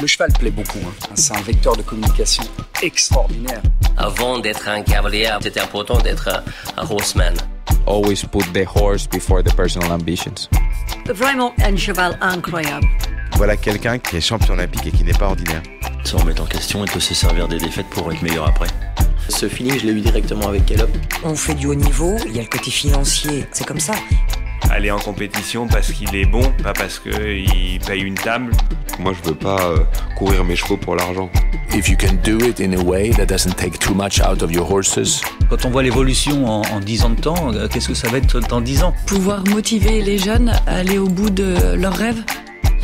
Le cheval plaît beaucoup, hein. C'est un vecteur de communication extraordinaire. Avant d'être un cavalier, c'était important d'être un horseman. Always put the horse before the personal ambitions. Vraiment un cheval incroyable. Voilà quelqu'un qui est champion olympique et qui n'est pas ordinaire. Se remettre en question et de se servir des défaites pour être meilleur après. Ce feeling, je l'ai eu directement avec Caleb. On fait du haut niveau, il y a le côté financier, c'est comme ça. Aller en compétition parce qu'il est bon, pas parce qu'il paye une table. Moi, je veux pas courir mes chevaux pour l'argent. If you can do it in a way that doesn't take too much out of your horses. Quand on voit l'évolution en 10 ans de temps, qu'est-ce que ça va être dans 10 ans ? Pouvoir motiver les jeunes à aller au bout de leurs rêves.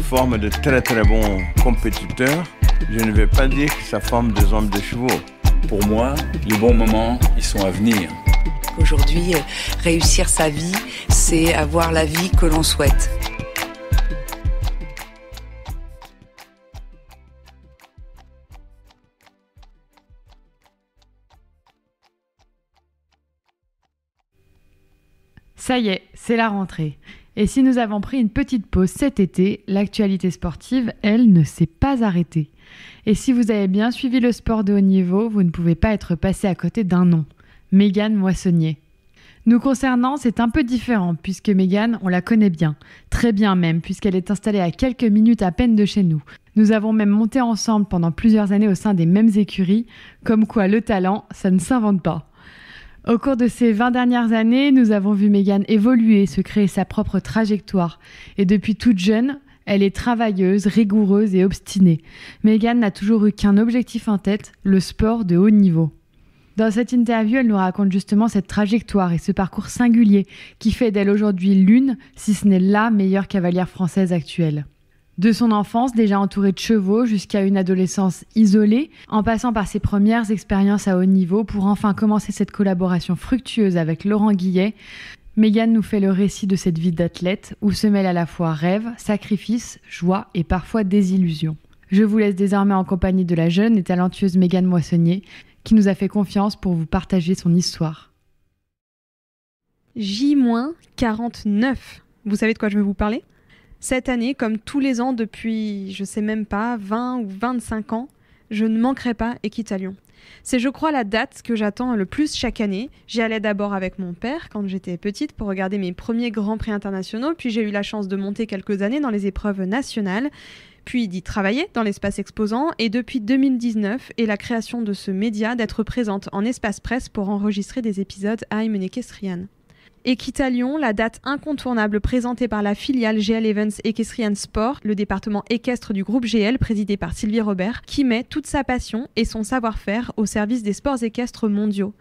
Forme de très très bons compétiteurs. Je ne vais pas dire que ça forme des hommes de chevaux. Pour moi, les bons moments, ils sont à venir. Aujourd'hui, réussir sa vie, c'est avoir la vie que l'on souhaite. Ça y est, c'est la rentrée. Et si nous avons pris une petite pause cet été, l'actualité sportive, elle, ne s'est pas arrêtée. Et si vous avez bien suivi le sport de haut niveau, vous ne pouvez pas être passé à côté d'un nom, Mégane Moissonnier. Nous concernant, c'est un peu différent, puisque Mégane, on la connaît bien, très bien même, puisqu'elle est installée à quelques minutes à peine de chez nous. Nous avons même monté ensemble pendant plusieurs années au sein des mêmes écuries, comme quoi le talent, ça ne s'invente pas. Au cours de ces 20 dernières années, nous avons vu Mégane évoluer, se créer sa propre trajectoire. Et depuis toute jeune, elle est travailleuse, rigoureuse et obstinée. Mégane n'a toujours eu qu'un objectif en tête, le sport de haut niveau. Dans cette interview, elle nous raconte justement cette trajectoire et ce parcours singulier qui fait d'elle aujourd'hui l'une, si ce n'est la meilleure cavalière française actuelle. De son enfance, déjà entourée de chevaux, jusqu'à une adolescence isolée, en passant par ses premières expériences à haut niveau pour enfin commencer cette collaboration fructueuse avec Laurent Guillet, Mégane nous fait le récit de cette vie d'athlète où se mêlent à la fois rêve, sacrifice, joie et parfois désillusion. Je vous laisse désormais en compagnie de la jeune et talentueuse Mégane Moissonnier qui nous a fait confiance pour vous partager son histoire. J-49. Vous savez de quoi je vais vous parler ? Cette année, comme tous les ans depuis, je sais même pas, 20 ou 25 ans, je ne manquerai pas Équitalion. C'est, je crois, la date que j'attends le plus chaque année. J'y allais d'abord avec mon père quand j'étais petite pour regarder mes premiers grands prix internationaux, puis j'ai eu la chance de monter quelques années dans les épreuves nationales, puis d'y travailler dans l'espace exposant, et depuis 2019 et la création de ce média, d'être présente en espace presse pour enregistrer des épisodes I'm an Equestrian. Équitalion, la date incontournable présentée par la filiale GL Events Equestrian Sport, le département équestre du groupe GL présidé par Sylvie Robert, qui met toute sa passion et son savoir-faire au service des sports équestres mondiaux.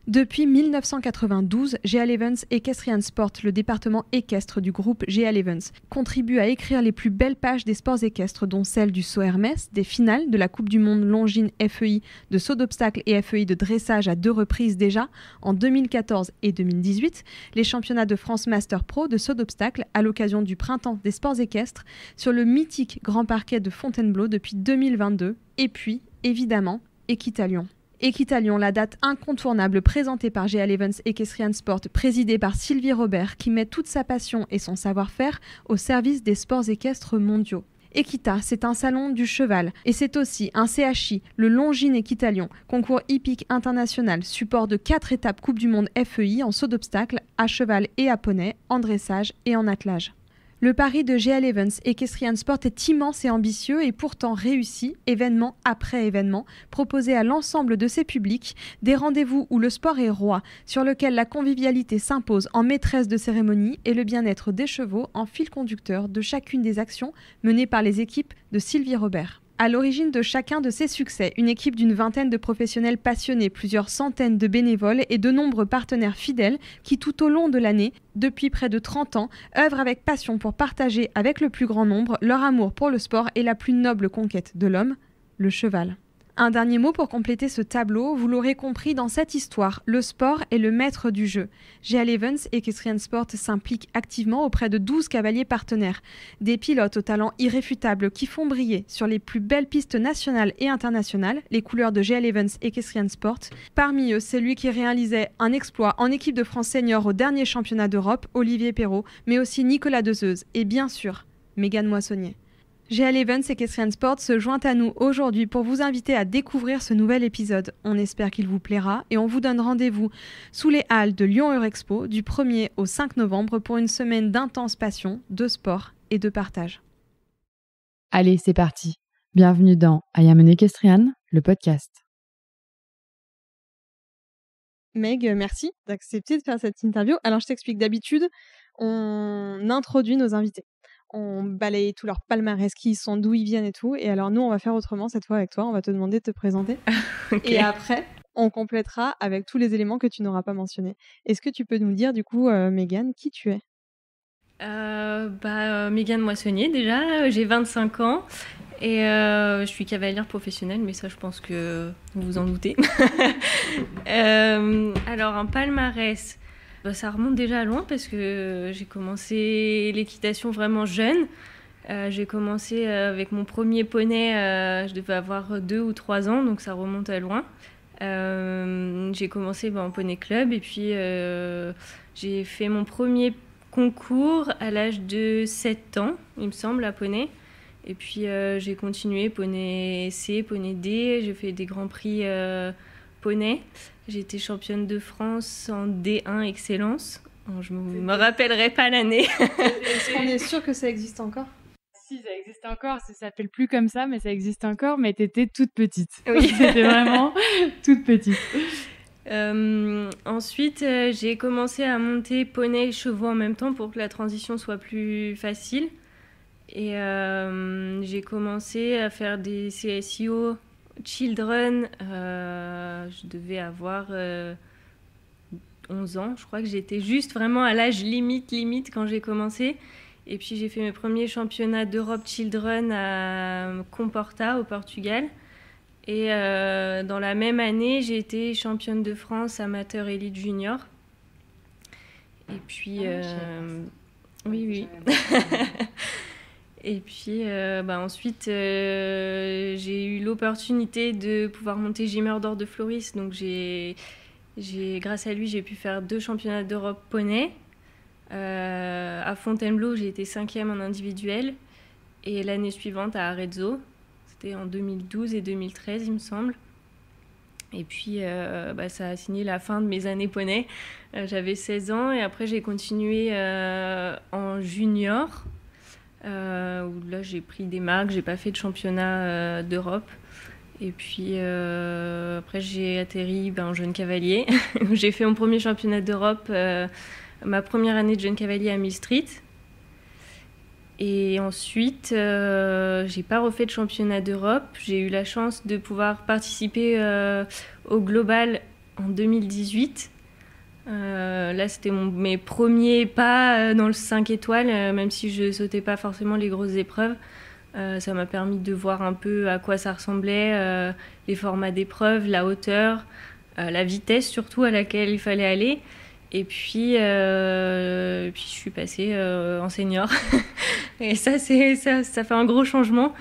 Depuis 1992, GL Events Equestrian Sport, le département équestre du groupe GL Events, contribue à écrire les plus belles pages des sports équestres, dont celle du saut Hermès, des finales de la Coupe du Monde Longines FEI de saut d'obstacle et FEI de dressage à 2 reprises déjà, en 2014 et 2018, les championnats de France Master Pro de saut d'obstacle à l'occasion du printemps des sports équestres, sur le mythique Grand Parquet de Fontainebleau depuis 2022, et puis, évidemment, Équitalion. Équitalion, la date incontournable présentée par GL Events Equestrian Sport, présidée par Sylvie Robert, qui met toute sa passion et son savoir-faire au service des sports équestres mondiaux. Equita, c'est un salon du cheval et c'est aussi un CHI, le Longines Équitalion, concours hippique international, support de 4 étapes Coupe du Monde FEI en saut d'obstacle, à cheval et à poney, en dressage et en attelage. Le pari de GL Events Equestrian Sport est immense et ambitieux et pourtant réussi, événement après événement, proposé à l'ensemble de ses publics, des rendez-vous où le sport est roi, sur lequel la convivialité s'impose en maîtresse de cérémonie et le bien-être des chevaux en fil conducteur de chacune des actions menées par les équipes de Sylvie Robert. À l'origine de chacun de ces succès, une équipe d'une vingtaine de professionnels passionnés, plusieurs centaines de bénévoles et de nombreux partenaires fidèles qui, tout au long de l'année, depuis près de 30 ans, œuvrent avec passion pour partager avec le plus grand nombre leur amour pour le sport et la plus noble conquête de l'homme, le cheval. Un dernier mot pour compléter ce tableau, vous l'aurez compris dans cette histoire, le sport est le maître du jeu. GL Events Equestrian Sport s'implique activement auprès de 12 cavaliers partenaires, des pilotes au talent irréfutable qui font briller sur les plus belles pistes nationales et internationales les couleurs de GL Events Equestrian Sport. Parmi eux, celui qui réalisait un exploit en équipe de France senior au dernier championnat d'Europe, Olivier Perrault, mais aussi Nicolas Dezeuse et bien sûr, Mégane Moissonnier. GL Events et Equestrian Sport se joint à nous aujourd'hui pour vous inviter à découvrir ce nouvel épisode. On espère qu'il vous plaira et on vous donne rendez-vous sous les halles de Lyon Eurexpo du 1er au 5 novembre pour une semaine d'intense passion, de sport et de partage. Allez, c'est parti. Bienvenue dans I Am an Equestrian, le podcast. Meg, merci d'accepter de faire cette interview. Alors, je t'explique, d'habitude, on introduit nos invités. On balaye tout leur palmarès, qui ils sont, d'où ils viennent et tout. Et alors, nous, on va faire autrement cette fois avec toi. On va te demander de te présenter. Okay. Et après, on complétera avec tous les éléments que tu n'auras pas mentionnés. Est-ce que tu peux nous dire, du coup, Mégane, qui tu es ? Mégane Moissonnier, déjà. J'ai 25 ans. Et je suis cavalière professionnelle, mais ça, je pense que vous vous en doutez. Alors, un palmarès... ça remonte déjà loin parce que j'ai commencé l'équitation vraiment jeune. J'ai commencé avec mon premier poney, je devais avoir 2 ou 3 ans, donc ça remonte à loin. J'ai commencé en poney club et puis j'ai fait mon premier concours à l'âge de 7 ans, il me semble, à poney. Et puis j'ai continué poney C, poney D, j'ai fait des grands prix poney. J'ai été championne de France en D1 Excellence. Je ne me rappellerai pas l'année. Est-ce qu'on est sûr que ça existe encore ? Si, ça existe encore. Ça s'appelle plus comme ça, mais ça existe encore. Mais t'étais toute petite. Oui. C'était vraiment toute petite. Ensuite, j'ai commencé à monter poney et chevaux en même temps pour que la transition soit plus facile. Et j'ai commencé à faire des CSIO Children, je devais avoir 11 ans. Je crois que j'étais juste vraiment à l'âge limite quand j'ai commencé. Et puis j'ai fait mes premiers championnats d'Europe Children à Comporta au Portugal. Et dans la même année, j'ai été championne de France amateur élite junior. Et puis... oui. Et puis ensuite, j'ai eu l'opportunité de pouvoir monter Gimmer d'or de Floris. Donc grâce à lui, j'ai pu faire 2 championnats d'Europe poney. À Fontainebleau, j'ai été 5e en individuel. Et l'année suivante à Arezzo, c'était en 2012 et 2013, il me semble. Et puis, ça a signé la fin de mes années poney. J'avais 16 ans et après, j'ai continué en junior. Où là j'ai pris des marques, j'ai pas fait de championnat d'Europe. Et puis après j'ai atterri en jeune cavalier. J'ai fait mon premier championnat d'Europe, ma première année de jeune cavalier à Mill Street. Et ensuite j'ai pas refait de championnat d'Europe. J'ai eu la chance de pouvoir participer au Global en 2018. Là, c'était mes premiers pas dans le 5 étoiles, même si je sautais pas forcément les grosses épreuves. Ça m'a permis de voir un peu à quoi ça ressemblait, les formats d'épreuves, la hauteur, la vitesse surtout à laquelle il fallait aller. Et puis je suis passée en senior. Et ça fait un gros changement.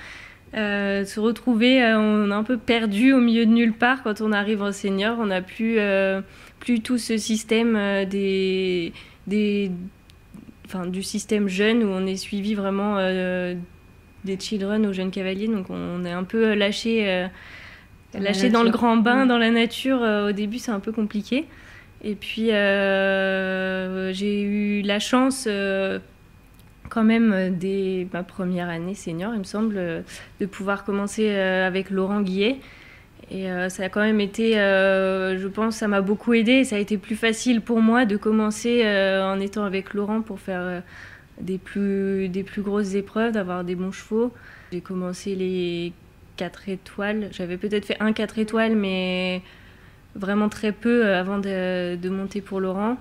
Se retrouver, on est un peu perdu au milieu de nulle part quand on arrive en senior. On n'a plus tout ce système du système jeune où on est suivi vraiment des children aux jeunes cavaliers. Donc on est un peu lâché dans le grand bain, dans la nature. Au début, c'est un peu compliqué. Et puis j'ai eu la chance quand même dès ma première année senior, il me semble, de pouvoir commencer avec Laurent Guillet. Et ça a quand même été, je pense, ça m'a beaucoup aidé. Ça a été plus facile pour moi de commencer en étant avec Laurent pour faire des plus grosses épreuves, d'avoir des bons chevaux. J'ai commencé les 4 étoiles. J'avais peut-être fait un 4 étoiles, mais vraiment très peu avant de monter pour Laurent.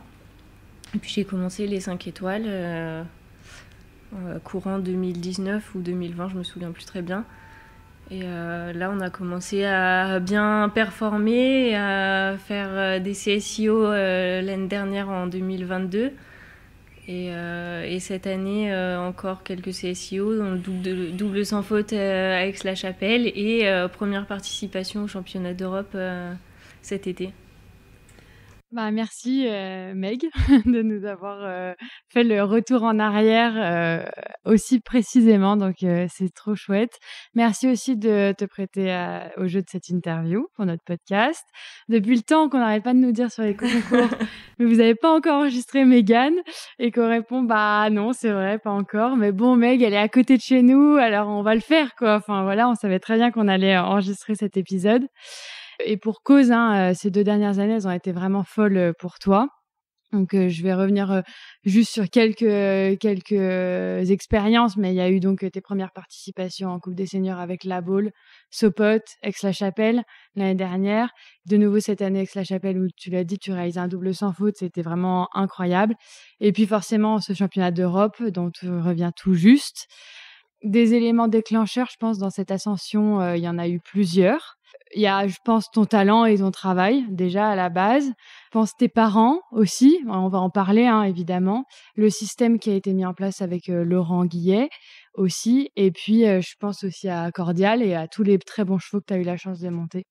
Et puis j'ai commencé les 5 étoiles courant 2019 ou 2020, je me souviens plus très bien. Et là, on a commencé à bien performer, et à faire des CSIO l'année dernière en 2022. Et cette année, encore quelques CSIO, dont le double sans faute à Aix-la-Chapelle et première participation au championnat d'Europe cet été. Merci Meg de nous avoir fait le retour en arrière aussi précisément, donc c'est trop chouette. Merci aussi de te prêter au jeu de cette interview pour notre podcast. Depuis le temps qu'on n'arrête pas de nous dire sur les concours mais vous n'avez pas encore enregistré Mégane, et qu'on répond non, c'est vrai, pas encore, mais bon, Meg, elle est à côté de chez nous, alors on va le faire quoi. Enfin voilà, on savait très bien qu'on allait enregistrer cet épisode. Et pour cause, ces 2 dernières années, elles ont été vraiment folles pour toi. Donc, je vais revenir juste sur quelques expériences, mais il y a eu donc tes premières participations en Coupe des Seniors avec La Baule, Sopot, Aix-la-Chapelle l'année dernière. De nouveau cette année, Aix-la-Chapelle, où tu l'as dit, tu réalises un double sans faute, c'était vraiment incroyable. Et puis forcément, ce championnat d'Europe dont tu reviens tout juste. Des éléments déclencheurs, je pense, dans cette ascension, il y en a eu plusieurs. Il y a, je pense, ton talent et ton travail, déjà, à la base. Je pense tes parents aussi, on va en parler, évidemment. Le système qui a été mis en place avec Laurent Guillet aussi. Et puis, je pense aussi à Cordial et à tous les très bons chevaux que tu as eu la chance de monter.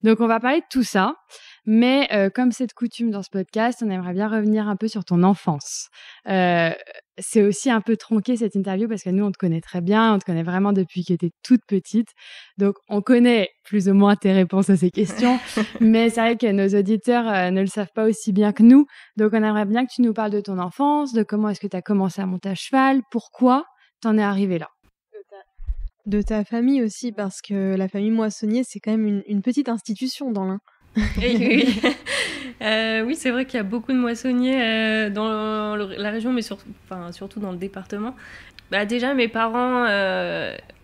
Donc, on va parler de tout ça. Mais comme c'est de coutume dans ce podcast, on aimerait bien revenir un peu sur ton enfance. C'est aussi un peu tronqué cette interview parce que nous, on te connaît très bien, on te connaît vraiment depuis que tu étais toute petite. Donc, on connaît plus ou moins tes réponses à ces questions. Mais c'est vrai que nos auditeurs ne le savent pas aussi bien que nous. Donc, on aimerait bien que tu nous parles de ton enfance, de comment est-ce que tu as commencé à monter à cheval, pourquoi t'en es arrivé là. De ta famille aussi, parce que la famille Moissonnier, c'est quand même une petite institution dans l'Ain. Oui, c'est vrai qu'il y a beaucoup de moissonniers dans la région, mais surtout dans le département. Déjà, mes parents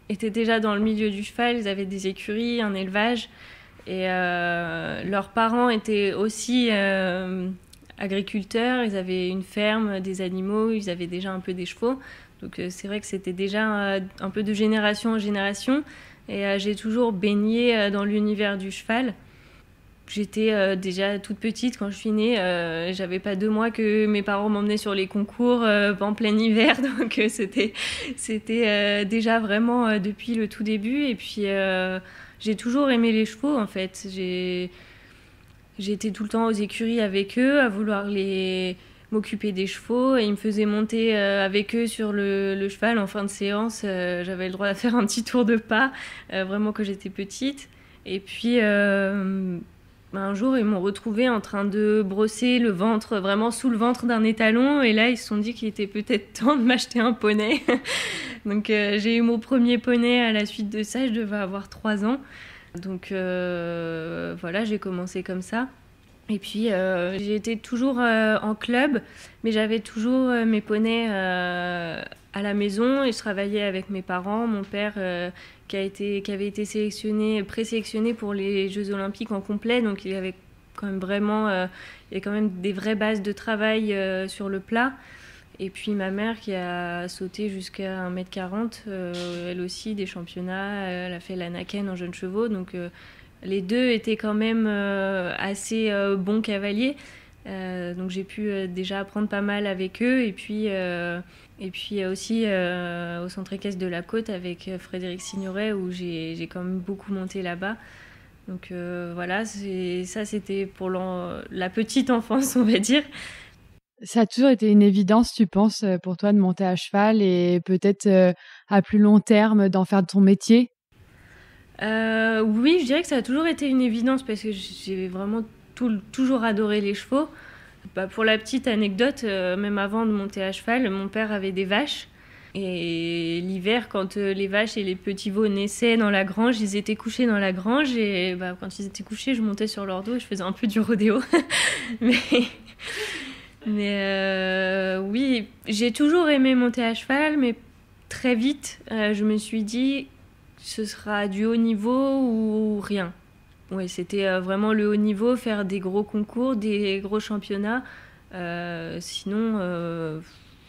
étaient déjà dans le milieu du cheval, ils avaient des écuries, un élevage, et leurs parents étaient aussi agriculteurs, ils avaient une ferme, des animaux, ils avaient déjà un peu des chevaux. Donc c'est vrai que c'était déjà un peu de génération en génération, et j'ai toujours baigné dans l'univers du cheval. J'étais déjà toute petite quand je suis née, j'avais pas 2 mois que mes parents m'emmenaient sur les concours en plein hiver, donc c'était déjà vraiment depuis le tout début. Et puis j'ai toujours aimé les chevaux en fait. J'étais tout le temps aux écuries avec eux, à vouloir m'occuper des chevaux, et ils me faisaient monter avec eux sur le cheval en fin de séance. J'avais le droit de faire un petit tour de pas, vraiment quand j'étais petite. Et puis un jour, ils m'ont retrouvée en train de brosser le ventre, vraiment sous le ventre d'un étalon. Et là, ils se sont dit qu'il était peut-être temps de m'acheter un poney. Donc, j'ai eu mon premier poney à la suite de ça. Je devais avoir 3 ans. Donc, voilà, j'ai commencé comme ça. Et puis, j'ai été toujours en club, mais j'avais toujours mes poneys à la maison. Et je travaillais avec mes parents, mon père... qui avait été présélectionné pour les Jeux Olympiques en complet, donc il y avait quand même il y a quand même des vraies bases de travail sur le plat. Et puis ma mère qui a sauté jusqu'à 1m40, elle aussi des championnats, elle a fait l'Anaken en jeunes chevaux, donc les deux étaient quand même assez bons cavaliers. Donc j'ai pu déjà apprendre pas mal avec eux, et puis aussi au centre équestre de la Côte avec Frédéric Signoret, où j'ai quand même beaucoup monté là-bas. Donc voilà, c'était pour la petite enfance, on va dire. Ça a toujours été une évidence, tu penses, pour toi de monter à cheval, et peut-être à plus long terme d'en faire de ton métier? Oui, je dirais que ça a toujours été une évidence, parce que j'ai vraiment toujours adoré les chevaux. Pour la petite anecdote, même avant de monter à cheval, mon père avait des vaches. Et l'hiver, quand les vaches et les petits veaux naissaient dans la grange, ils étaient couchés dans la grange. Et quand ils étaient couchés, je montais sur leur dos et je faisais un peu du rodéo. mais oui, j'ai toujours aimé monter à cheval, mais très vite, je me suis dit, ce sera du haut niveau ou rien. Ouais, c'était vraiment le haut niveau, faire des gros concours, des gros championnats. Sinon,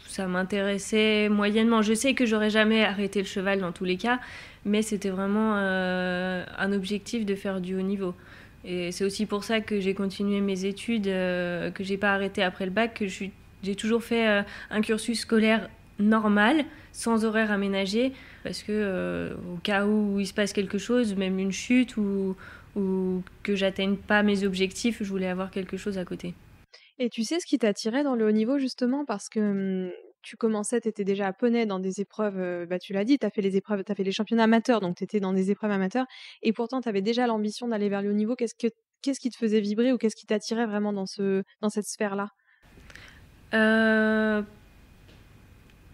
ça m'intéressait moyennement. Je sais que j'aurais jamais arrêté le cheval dans tous les cas, mais c'était vraiment un objectif de faire du haut niveau. Et c'est aussi pour ça que j'ai continué mes études, que j'ai pas arrêté après le bac, que j'ai toujours fait un cursus scolaire normal, sans horaire aménagé, parce que au cas où il se passe quelque chose, même une chute ou ou que j'atteigne pas mes objectifs, je voulais avoir quelque chose à côté. Et tu sais ce qui t'attirait dans le haut niveau justement parce que tu commençais, tu étais déjà à poney dans des épreuves, tu l'as dit, tu as fait les championnats amateurs, donc tu étais dans des épreuves amateurs et pourtant tu avais déjà l'ambition d'aller vers le haut niveau. Qu'est-ce qui te faisait vibrer ou qu'est-ce qui t'attirait vraiment dans cette sphère-là?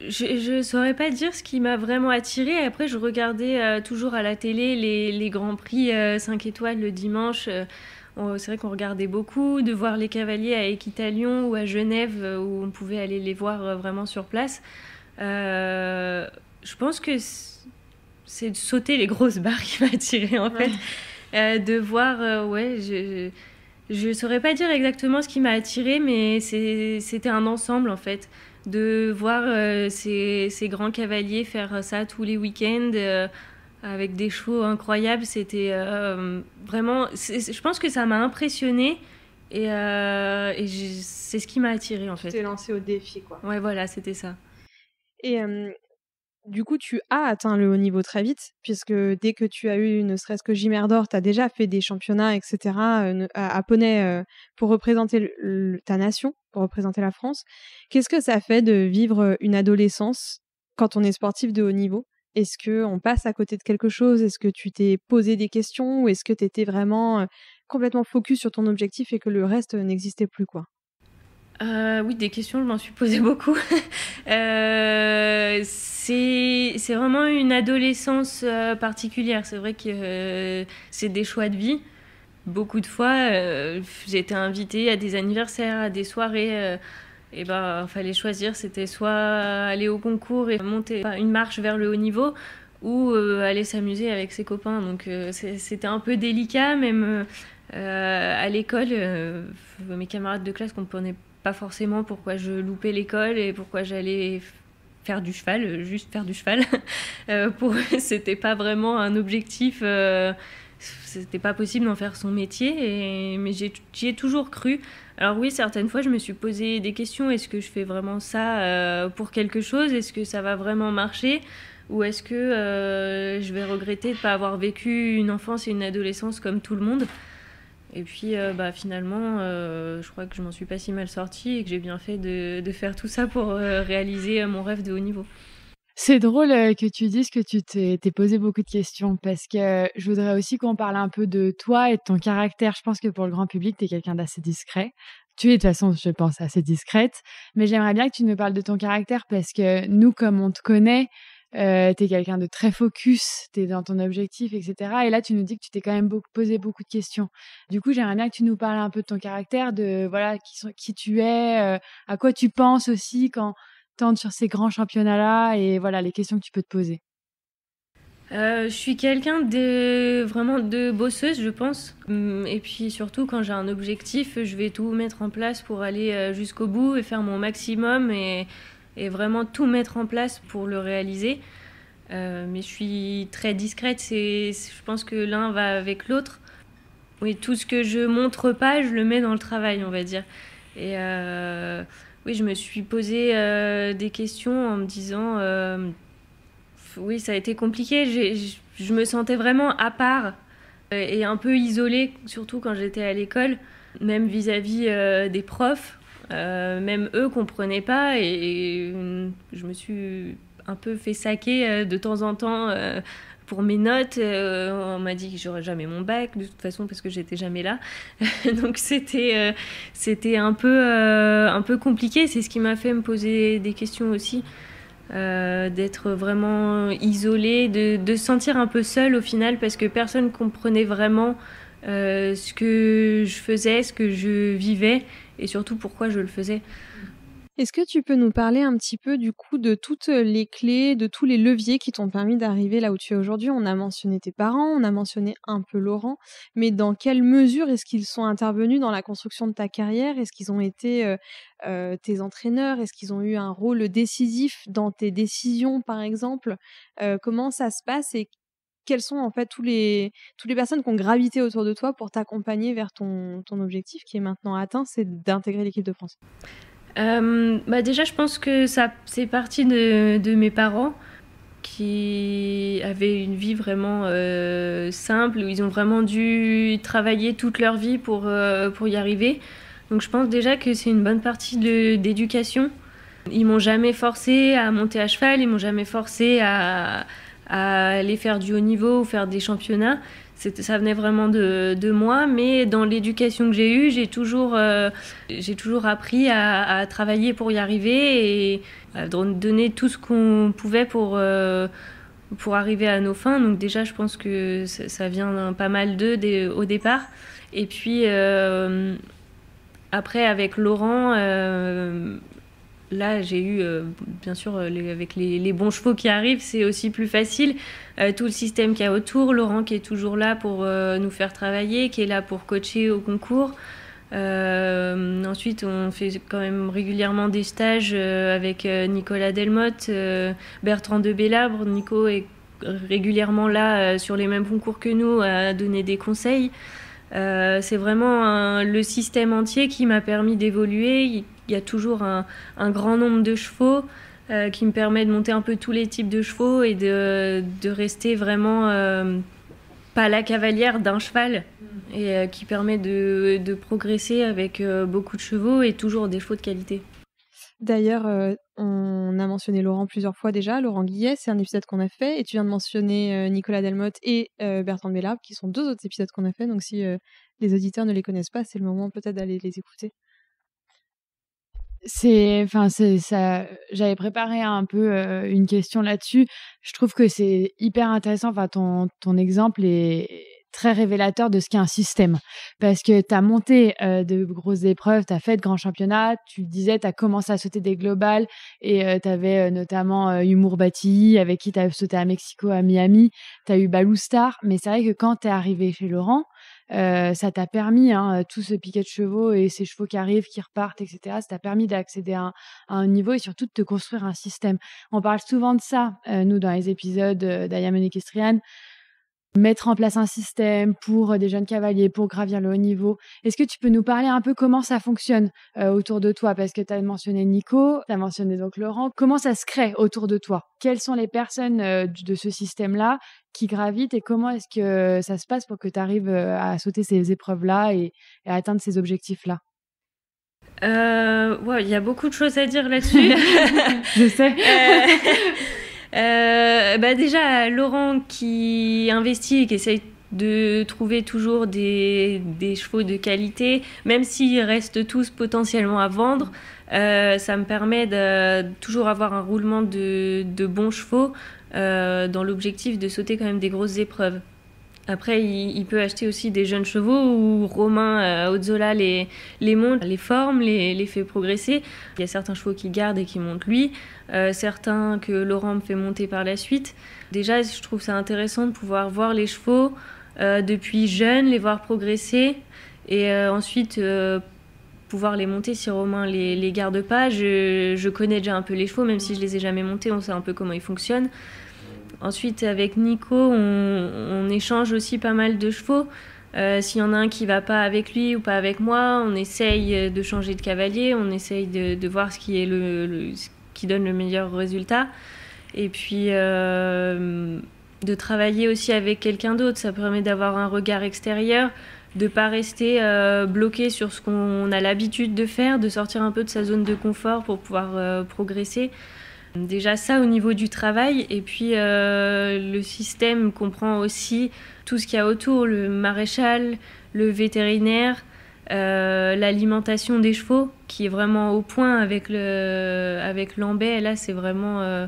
Je saurais pas dire ce qui m'a vraiment attirée. Après, je regardais toujours à la télé les grands prix 5 étoiles le dimanche. C'est vrai qu'on regardait beaucoup, de voir les cavaliers à Équitalion ou à Genève où on pouvait aller les voir vraiment sur place. Je pense que c'est de sauter les grosses barres qui m'a attirée en fait. De voir, je saurais pas dire exactement ce qui m'a attirée, mais c'était un ensemble en fait. De voir ces grands cavaliers faire ça tous les week-ends avec des chevaux incroyables, c'était vraiment... Je pense que ça m'a impressionnée et c'est ce qui m'a attirée en fait. Tu t'es lancée au défi quoi. Ouais, voilà, c'était ça. Et du coup, tu as atteint le haut niveau très vite, puisque dès que tu as eu ne serait-ce que Gymère d'Or, tu as déjà fait des championnats, etc. à poney pour représenter ta nation, pour représenter la France. Qu'est-ce que ça fait de vivre une adolescence quand on est sportif de haut niveau? Est-ce qu'on passe à côté de quelque chose? Est-ce que tu t'es posé des questions? Ou est-ce que tu étais vraiment complètement focus sur ton objectif et que le reste n'existait plus, quoi? Oui, des questions, je m'en suis posé beaucoup. C'est vraiment une adolescence particulière. C'est vrai que c'est des choix de vie. Beaucoup de fois, j'ai été invitée à des anniversaires, à des soirées. Et fallait choisir. C'était soit aller au concours et monter une marche vers le haut niveau, ou aller s'amuser avec ses copains. Donc c'était un peu délicat, même à l'école. Mes camarades de classe comprenaient pas forcément pourquoi je loupais l'école et pourquoi j'allais faire du cheval, juste faire du cheval. Pour eux, c'était pas vraiment un objectif, c'était pas possible d'en faire son métier, mais j'y ai toujours cru. Alors oui, certaines fois, je me suis posé des questions. Est-ce que je fais vraiment ça pour quelque chose? Est-ce que ça va vraiment marcher? Ou est-ce que je vais regretter de ne pas avoir vécu une enfance et une adolescence comme tout le monde? Et puis finalement, je crois que je m'en suis pas si mal sortie et que j'ai bien fait de faire tout ça pour réaliser mon rêve de haut niveau. C'est drôle que tu dises que tu t'es posé beaucoup de questions parce que je voudrais aussi qu'on parle un peu de toi et de ton caractère. Je pense que pour le grand public, tu es quelqu'un d'assez discret. Tu es de toute façon, je pense, assez discrète. Mais j'aimerais bien que tu nous parles de ton caractère parce que nous, comme on te connaît, t'es quelqu'un de très focus, t'es dans ton objectif, etc. Et là, tu nous dis que tu t'es quand même posé beaucoup de questions. Du coup, j'aimerais bien que tu nous parles un peu de ton caractère, de voilà qui tu es, à quoi tu penses aussi quand t'entres sur ces grands championnats-là et voilà les questions que tu peux te poser. Je suis quelqu'un vraiment de bosseuse, je pense. Et puis surtout, quand j'ai un objectif, je vais tout mettre en place pour aller jusqu'au bout et faire mon maximum et vraiment tout mettre en place pour le réaliser. Mais je suis très discrète, je pense que l'un va avec l'autre. Oui, tout ce que je montre pas, je le mets dans le travail, on va dire. Et oui, je me suis posé des questions en me disant... oui, ça a été compliqué. Je me sentais vraiment à part et un peu isolée, surtout quand j'étais à l'école, même vis-à-vis des profs. Même eux comprenaient pas et je me suis un peu fait saquer de temps en temps pour mes notes. On m'a dit que j'aurais jamais mon bac de toute façon parce que j'étais jamais là. Donc c'était un peu compliqué. C'est ce qui m'a fait me poser des questions aussi, d'être vraiment isolée, de se sentir un peu seule au final parce que personne comprenait vraiment ce que je faisais, ce que je vivais et surtout pourquoi je le faisais. Est-ce que tu peux nous parler un petit peu du coup de toutes les clés, de tous les leviers qui t'ont permis d'arriver là où tu es aujourd'hui? On a mentionné tes parents, on a mentionné un peu Laurent, mais dans quelle mesure est-ce qu'ils sont intervenus dans la construction de ta carrière? Est-ce qu'ils ont été tes entraîneurs? Est-ce qu'ils ont eu un rôle décisif dans tes décisions par exemple? Comment ça se passe et quelles sont en fait toutes les personnes qui ont gravité autour de toi pour t'accompagner vers ton objectif qui est maintenant atteint, c'est d'intégrer l'équipe de France? Déjà, je pense que c'est parti de mes parents. qui avaient une vie vraiment simple, où ils ont vraiment dû travailler toute leur vie pour y arriver. Donc je pense déjà que c'est une bonne partie d'éducation. Ils m'ont jamais forcé à monter à cheval, ils m'ont jamais forcé à aller faire du haut niveau ou faire des championnats. Ça venait vraiment de moi, mais dans l'éducation que j'ai eue, j'ai toujours appris à travailler pour y arriver et à donner tout ce qu'on pouvait pour arriver à nos fins. Donc déjà, je pense que ça vient pas mal d'eux au départ. Et puis après, avec Laurent, là, j'ai eu, bien sûr, avec les bons chevaux qui arrivent, c'est aussi plus facile. Tout le système qu'il y a autour, Laurent qui est toujours là pour nous faire travailler, qui est là pour coacher au concours. Ensuite, on fait quand même régulièrement des stages avec Nicolas Delmotte, Bertrand de Bellabre. Nico est régulièrement là sur les mêmes concours que nous à donner des conseils. C'est vraiment le système entier qui m'a permis d'évoluer. Il y a toujours un grand nombre de chevaux qui me permet de monter un peu tous les types de chevaux et de rester vraiment pas la cavalière d'un cheval et qui permet de progresser avec beaucoup de chevaux et toujours des chevaux de qualité. D'ailleurs, on a mentionné Laurent plusieurs fois déjà, Laurent Guillet, c'est un épisode qu'on a fait, et tu viens de mentionner Nicolas Delmotte et Bertrand de Bellabre, qui sont 2 autres épisodes qu'on a fait, donc si les auditeurs ne les connaissent pas, c'est le moment peut-être d'aller les écouter. Ça, j'avais préparé un peu une question là-dessus. Je trouve que c'est hyper intéressant. Enfin, ton exemple est très révélateur de ce qu'est un système. Parce que tu as monté de grosses épreuves, tu as fait de grands championnats, tu disais, tu as commencé à sauter des globales et tu avais notamment Humour Batilly avec qui tu as sauté à Mexico, à Miami. Tu as eu Baloustar. Mais c'est vrai que quand tu es arrivé chez Laurent, ça t'a permis, tout ce piquet de chevaux et ces chevaux qui arrivent, qui repartent, etc. Ça t'a permis d'accéder à un niveau et surtout de te construire un système. On parle souvent de ça, nous, dans les épisodes d'Ayamon Equestrian, mettre en place un système pour des jeunes cavaliers, pour gravir le haut niveau. Est-ce que tu peux nous parler un peu comment ça fonctionne autour de toi? Parce que tu as mentionné Nico, tu as mentionné donc Laurent. Comment ça se crée autour de toi? Quelles sont les personnes de ce système-là qui gravitent et comment est-ce que ça se passe pour que tu arrives à sauter ces épreuves-là et à atteindre ces objectifs-là? Il y a beaucoup de choses à dire là-dessus. Je sais. Déjà, Laurent qui investit et qui essaye de trouver toujours des chevaux de qualité, même s'ils restent tous potentiellement à vendre, ça me permet de toujours avoir un roulement de bons chevaux dans l'objectif de sauter quand même des grosses épreuves. Après, il peut acheter aussi des jeunes chevaux où Romain Ozzola les monte, les forme, les fait progresser. Il y a certains chevaux qu'il garde et qui montent lui, certains que Laurent me fait monter par la suite. Déjà, je trouve ça intéressant de pouvoir voir les chevaux depuis jeunes, les voir progresser et ensuite pouvoir les monter si Romain les garde pas. Je connais déjà un peu les chevaux, même si je les ai jamais montés, on sait un peu comment ils fonctionnent. Ensuite, avec Nico, on échange aussi pas mal de chevaux. S'il y en a un qui va pas avec lui ou pas avec moi, on essaye de changer de cavalier, on essaye de voir ce qui est ce qui donne le meilleur résultat. Et puis, de travailler aussi avec quelqu'un d'autre, ça permet d'avoir un regard extérieur, de pas rester bloqué sur ce qu'on a l'habitude de faire, de sortir un peu de sa zone de confort pour pouvoir progresser. Déjà ça au niveau du travail, et puis le système comprend aussi tout ce qu'il y a autour, le maréchal, le vétérinaire, l'alimentation des chevaux qui est vraiment au point avec Lambet. Là c'est vraiment,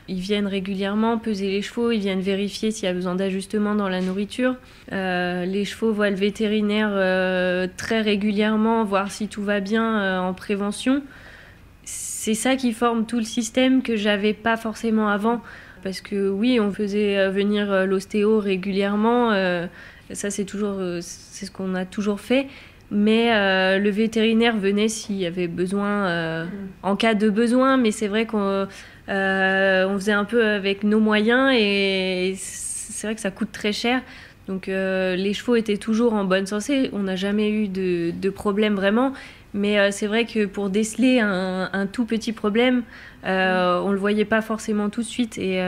ils viennent régulièrement peser les chevaux, ils viennent vérifier s'il y a besoin d'ajustement dans la nourriture. Les chevaux voient le vétérinaire très régulièrement, voir si tout va bien en prévention. C'est ça qui forme tout le système que j'avais pas forcément avant. Parce que oui, on faisait venir l'ostéo régulièrement. Ça, c'est ce qu'on a toujours fait. Mais le vétérinaire venait s'il y avait besoin, en cas de besoin. Mais c'est vrai qu'on faisait un peu avec nos moyens et c'est vrai que ça coûte très cher. Donc les chevaux étaient toujours en bonne santé. On n'a jamais eu de problème vraiment. Mais c'est vrai que pour déceler un tout petit problème, on le voyait pas forcément tout de suite. Et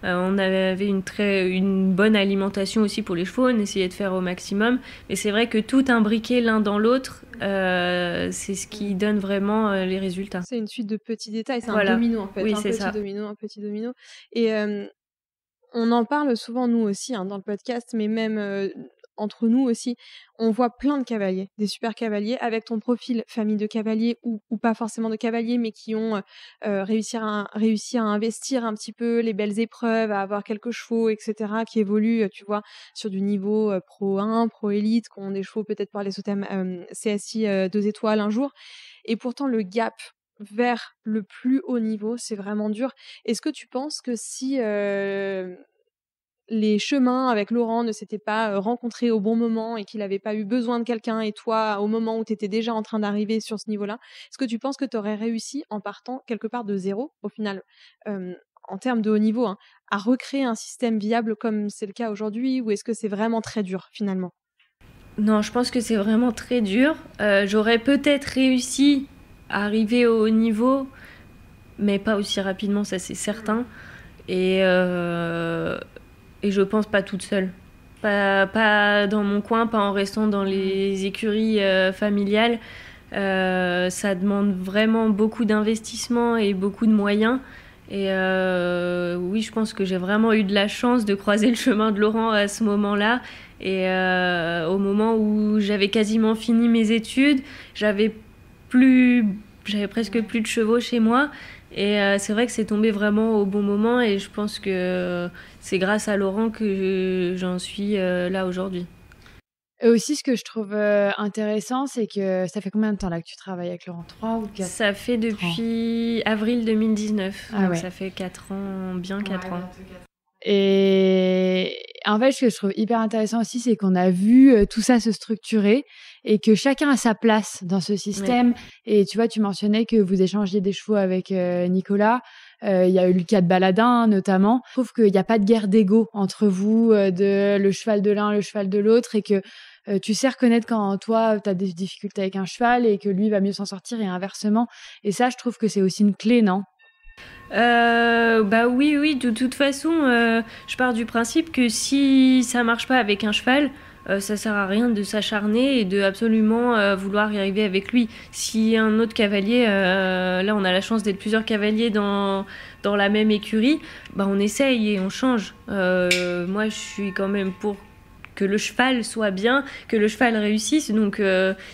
on avait une bonne alimentation aussi pour les chevaux, on essayait de faire au maximum. Mais c'est vrai que tout imbriqué l'un dans l'autre, c'est ce qui donne vraiment les résultats. C'est une suite de petits détails, c'est un domino en fait. Oui, un petit domino. Et on en parle souvent nous aussi dans le podcast, mais même entre nous aussi, on voit plein de cavaliers, des super cavaliers avec ton profil famille de cavaliers ou pas forcément de cavaliers, mais qui ont réussi à investir un petit peu les belles épreuves, à avoir quelques chevaux, etc., qui évoluent, tu vois, sur du niveau Pro 1, Pro Élite, qui ont des chevaux peut-être pour aller sauter CSI 2 étoiles un jour. Et pourtant, le gap vers le plus haut niveau, c'est vraiment dur. Est-ce que tu penses que si les chemins avec Laurent ne s'étaient pas rencontrés au bon moment et qu'il n'avait pas eu besoin de quelqu'un et toi, au moment où tu étais déjà en train d'arriver sur ce niveau-là, est-ce que tu penses que tu aurais réussi en partant quelque part de zéro, au final, en termes de haut niveau, à recréer un système viable comme c'est le cas aujourd'hui, ou est-ce que c'est vraiment très dur finalement ? Non, je pense que c'est vraiment très dur. J'aurais peut-être réussi à arriver au haut niveau, mais pas aussi rapidement, ça c'est certain. Et je pense pas toute seule. Pas dans mon coin, pas en restant dans les écuries familiales. Ça demande vraiment beaucoup d'investissement et beaucoup de moyens. Et oui, je pense que j'ai vraiment eu de la chance de croiser le chemin de Laurent à ce moment-là. Et au moment où j'avais quasiment fini mes études, j'avais presque plus de chevaux chez moi. Et c'est vrai que c'est tombé vraiment au bon moment et je pense que c'est grâce à Laurent que j'en suis là aujourd'hui. Et aussi, ce que je trouve intéressant, c'est que ça fait combien de temps là que tu travailles avec Laurent ? 3 ou 4 ? Ça fait depuis avril 2019, donc ouais. Ça fait 4 ans, bien 4 ans. Et en fait, ce que je trouve hyper intéressant aussi, c'est qu'on a vu tout ça se structurer et que chacun a sa place dans ce système. Ouais. Et tu vois, tu mentionnais que vous échangiez des chevaux avec Nicolas. Il y a eu le cas de Baladin, notamment. Je trouve qu'il n'y a pas de guerre d'ego entre vous, de le cheval de l'un, le cheval de l'autre, et que tu sais reconnaître quand toi, tu as des difficultés avec un cheval et que lui va mieux s'en sortir et inversement. Et ça, je trouve que c'est aussi une clé, non ? Oui, de toute façon, je pars du principe que si ça marche pas avec un cheval, ça sert à rien de s'acharner et de absolument vouloir y arriver avec lui. Si un autre cavalier, là on a la chance d'être plusieurs cavaliers dans la même écurie, on essaye et on change. Moi je suis quand même pour que le cheval soit bien, que le cheval réussisse, donc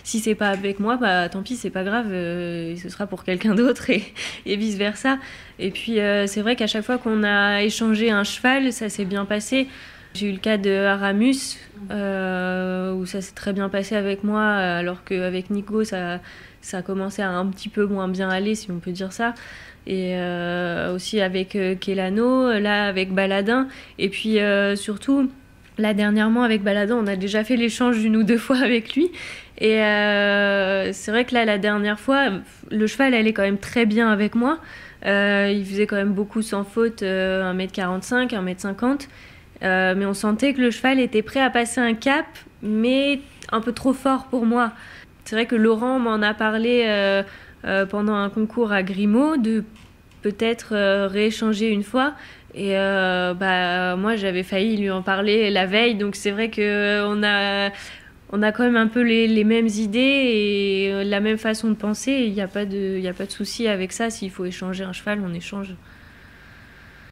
si c'est pas avec moi, tant pis, c'est pas grave, ce sera pour quelqu'un d'autre et vice versa. Et puis c'est vrai qu'à chaque fois qu'on a échangé un cheval, ça s'est bien passé. J'ai eu le cas de Aramus, où ça s'est très bien passé avec moi, alors qu'avec Nico, ça a commencé à un petit peu moins bien aller, si on peut dire ça. Et aussi avec Kelano, là avec Baladin. Et puis surtout, là dernièrement avec Baladin, on a déjà fait l'échange 1 ou 2 fois avec lui. Et c'est vrai que là, la dernière fois, le cheval allait quand même très bien avec moi. Il faisait quand même beaucoup sans faute, 1m45, 1m50. Mais on sentait que le cheval était prêt à passer un cap, mais un peu trop fort pour moi. C'est vrai que Laurent m'en a parlé pendant un concours à Grimaud, de peut-être rééchanger une fois. Et moi, j'avais failli lui en parler la veille, donc c'est vrai qu'on a quand même un peu les mêmes idées et la même façon de penser. Il n'y a pas de souci avec ça. S'il faut échanger un cheval, on échange.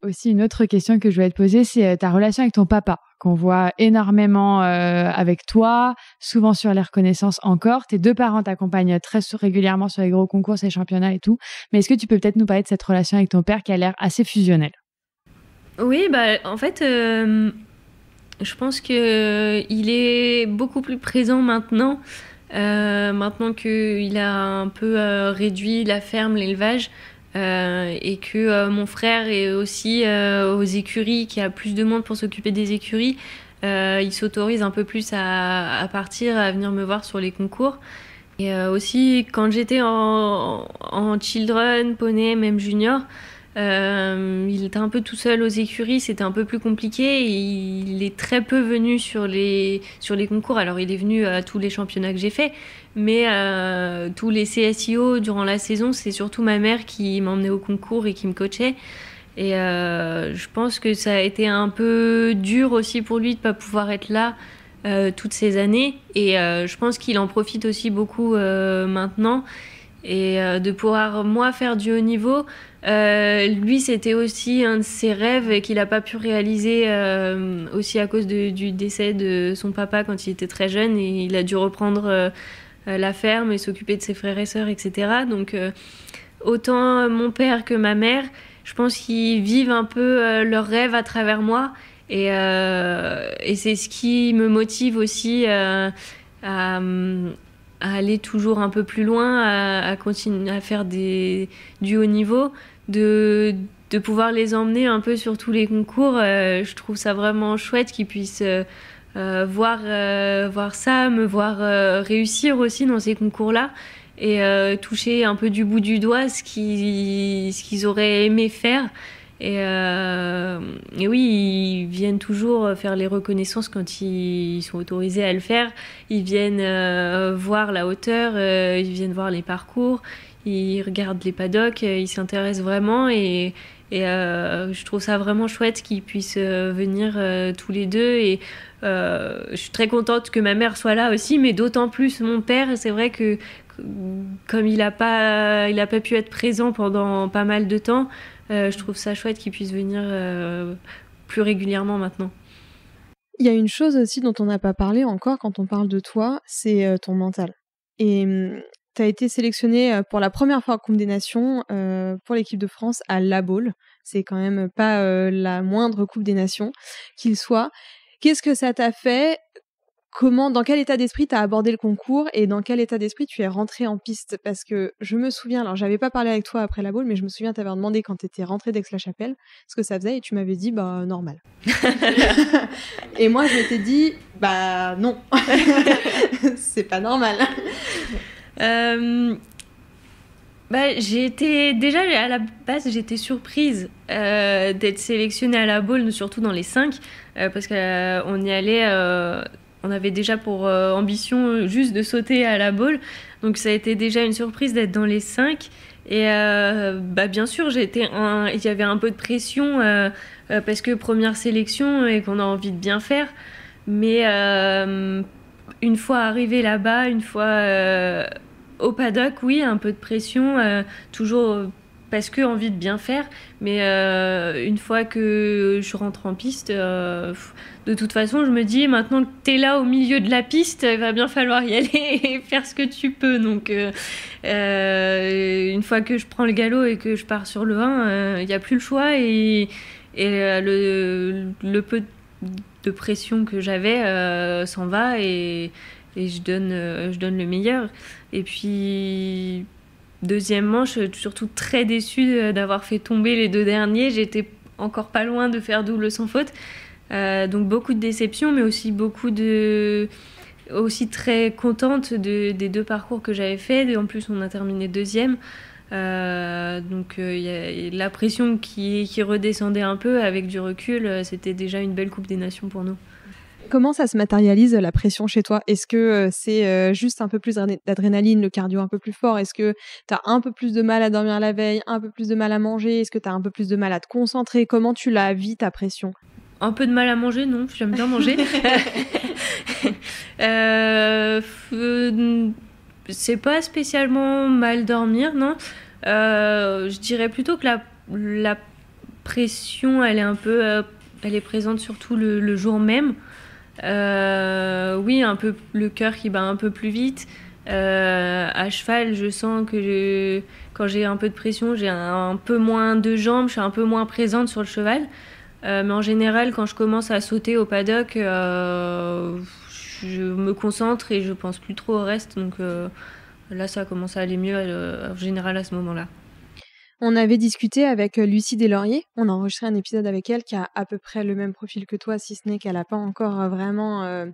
Aussi, une autre question que je voulais te poser, c'est ta relation avec ton papa, qu'on voit énormément avec toi, souvent sur les reconnaissances encore. Tes 2 parents t'accompagnent très régulièrement sur les gros concours, les championnats et tout. Mais est-ce que tu peux peut-être nous parler de cette relation avec ton père qui a l'air assez fusionnelle ? Oui, en fait, je pense qu'il est beaucoup plus présent maintenant. Maintenant qu'il a un peu réduit la ferme, l'élevage. Et que mon frère est aussi aux écuries, qu'il y a plus de monde pour s'occuper des écuries, il s'autorise un peu plus à partir, à venir me voir sur les concours. Et aussi, quand j'étais en children, poney, même junior, Il était un peu tout seul aux écuries, c'était un peu plus compliqué. Il est très peu venu sur les concours. Alors il est venu à tous les championnats que j'ai fait, mais tous les CSIO durant la saison, c'est surtout ma mère qui m'emmenait au concours et qui me coachait. Et je pense que ça a été un peu dur aussi pour lui de ne pas pouvoir être là toutes ces années. Et je pense qu'il en profite aussi beaucoup maintenant. Et de pouvoir, moi, faire du haut niveau, lui, c'était aussi un de ses rêves qu'il n'a pas pu réaliser aussi à cause du décès de son papa quand il était très jeune. Et il a dû reprendre la ferme et s'occuper de ses frères et sœurs, etc. Donc, autant mon père que ma mère, je pense qu'ils vivent un peu leurs rêves à travers moi. Et c'est ce qui me motive aussi à aller toujours un peu plus loin, à continuer à faire du haut niveau, de pouvoir les emmener un peu sur tous les concours. Je trouve ça vraiment chouette qu'ils puissent voir ça, me voir réussir aussi dans ces concours-là et toucher un peu du bout du doigt ce qu'ils auraient aimé faire. Et oui, ils viennent toujours faire les reconnaissances quand ils sont autorisés à le faire. Ils viennent voir la hauteur, ils viennent voir les parcours, ils regardent les paddocks, ils s'intéressent vraiment et je trouve ça vraiment chouette qu'ils puissent venir tous les deux. Et je suis très contente que ma mère soit là aussi, mais d'autant plus mon père. C'est vrai que comme il a pas pu être présent pendant pas mal de temps, je trouve ça chouette qu'il puisse venir plus régulièrement maintenant. Il y a une chose aussi dont on n'a pas parlé encore quand on parle de toi, c'est ton mental. Et tu as été sélectionnée pour la première fois en Coupe des Nations pour l'équipe de France à La Baule. C'est quand même pas la moindre Coupe des Nations qu'il soit. Qu'est-ce que ça t'a fait ? Dans quel état d'esprit tu as abordé le concours et dans quel état d'esprit tu es rentrée en piste ? Parce que je me souviens, alors j'avais pas parlé avec toi après La Baule, mais je me souviens t'avoir demandé quand t'étais rentrée d'Aix-la-Chapelle ce que ça faisait et tu m'avais dit bah normal. Et moi je m'étais dit bah non, c'est pas normal. Déjà à la base j'étais surprise d'être sélectionnée à La Baule, surtout dans les 5, parce qu'on y allait... On avait déjà pour ambition juste de sauter à La Baule. Donc ça a été déjà une surprise d'être dans les 5. Et bien sûr, il y avait un peu de pression parce que première sélection et qu'on a envie de bien faire. Mais une fois arrivé là-bas, une fois au paddock, oui, un peu de pression, toujours parce que envie de bien faire. Mais une fois que je rentre en piste... de toute façon, je me dis, maintenant que t'es là au milieu de la piste, il va bien falloir y aller et faire ce que tu peux. Donc, une fois que je prends le galop et que je pars sur le 1, il n'y a plus le choix. Et le peu de pression que j'avais s'en va et je donne le meilleur. Et puis, deuxièmement, je suis surtout très déçue d'avoir fait tomber les 2 derniers. J'étais encore pas loin de faire double sans faute. Donc beaucoup de déception, mais aussi aussi très contente des 2 parcours que j'avais fait. En plus, on a terminé 2e. Donc il y a la pression qui redescendait un peu. Avec du recul, c'était déjà une belle Coupe des Nations pour nous. Comment ça se matérialise la pression chez toi ? Est-ce que c'est juste un peu plus d'adrénaline, le cardio un peu plus fort ? Est-ce que tu as un peu plus de mal à dormir la veille, un peu plus de mal à manger ? Est-ce que tu as un peu plus de mal à te concentrer ? Comment tu la vis, ta pression ? Un peu de mal à manger, non, j'aime bien manger. C'est pas spécialement mal dormir, non. Je dirais plutôt que la pression, elle est présente surtout le jour même. Oui, un peu le cœur qui bat un peu plus vite. À cheval, je sens que quand j'ai un peu de pression, j'ai un peu moins de jambes, je suis un peu moins présente sur le cheval. Mais en général, quand je commence à sauter au paddock, je me concentre et je pense plus trop au reste. Donc là, ça commence à aller mieux en général à ce moment-là. On avait discuté avec Lucie Deslauriers. On a enregistré un épisode avec elle qui a à peu près le même profil que toi, si ce n'est qu'elle n'a pas encore vraiment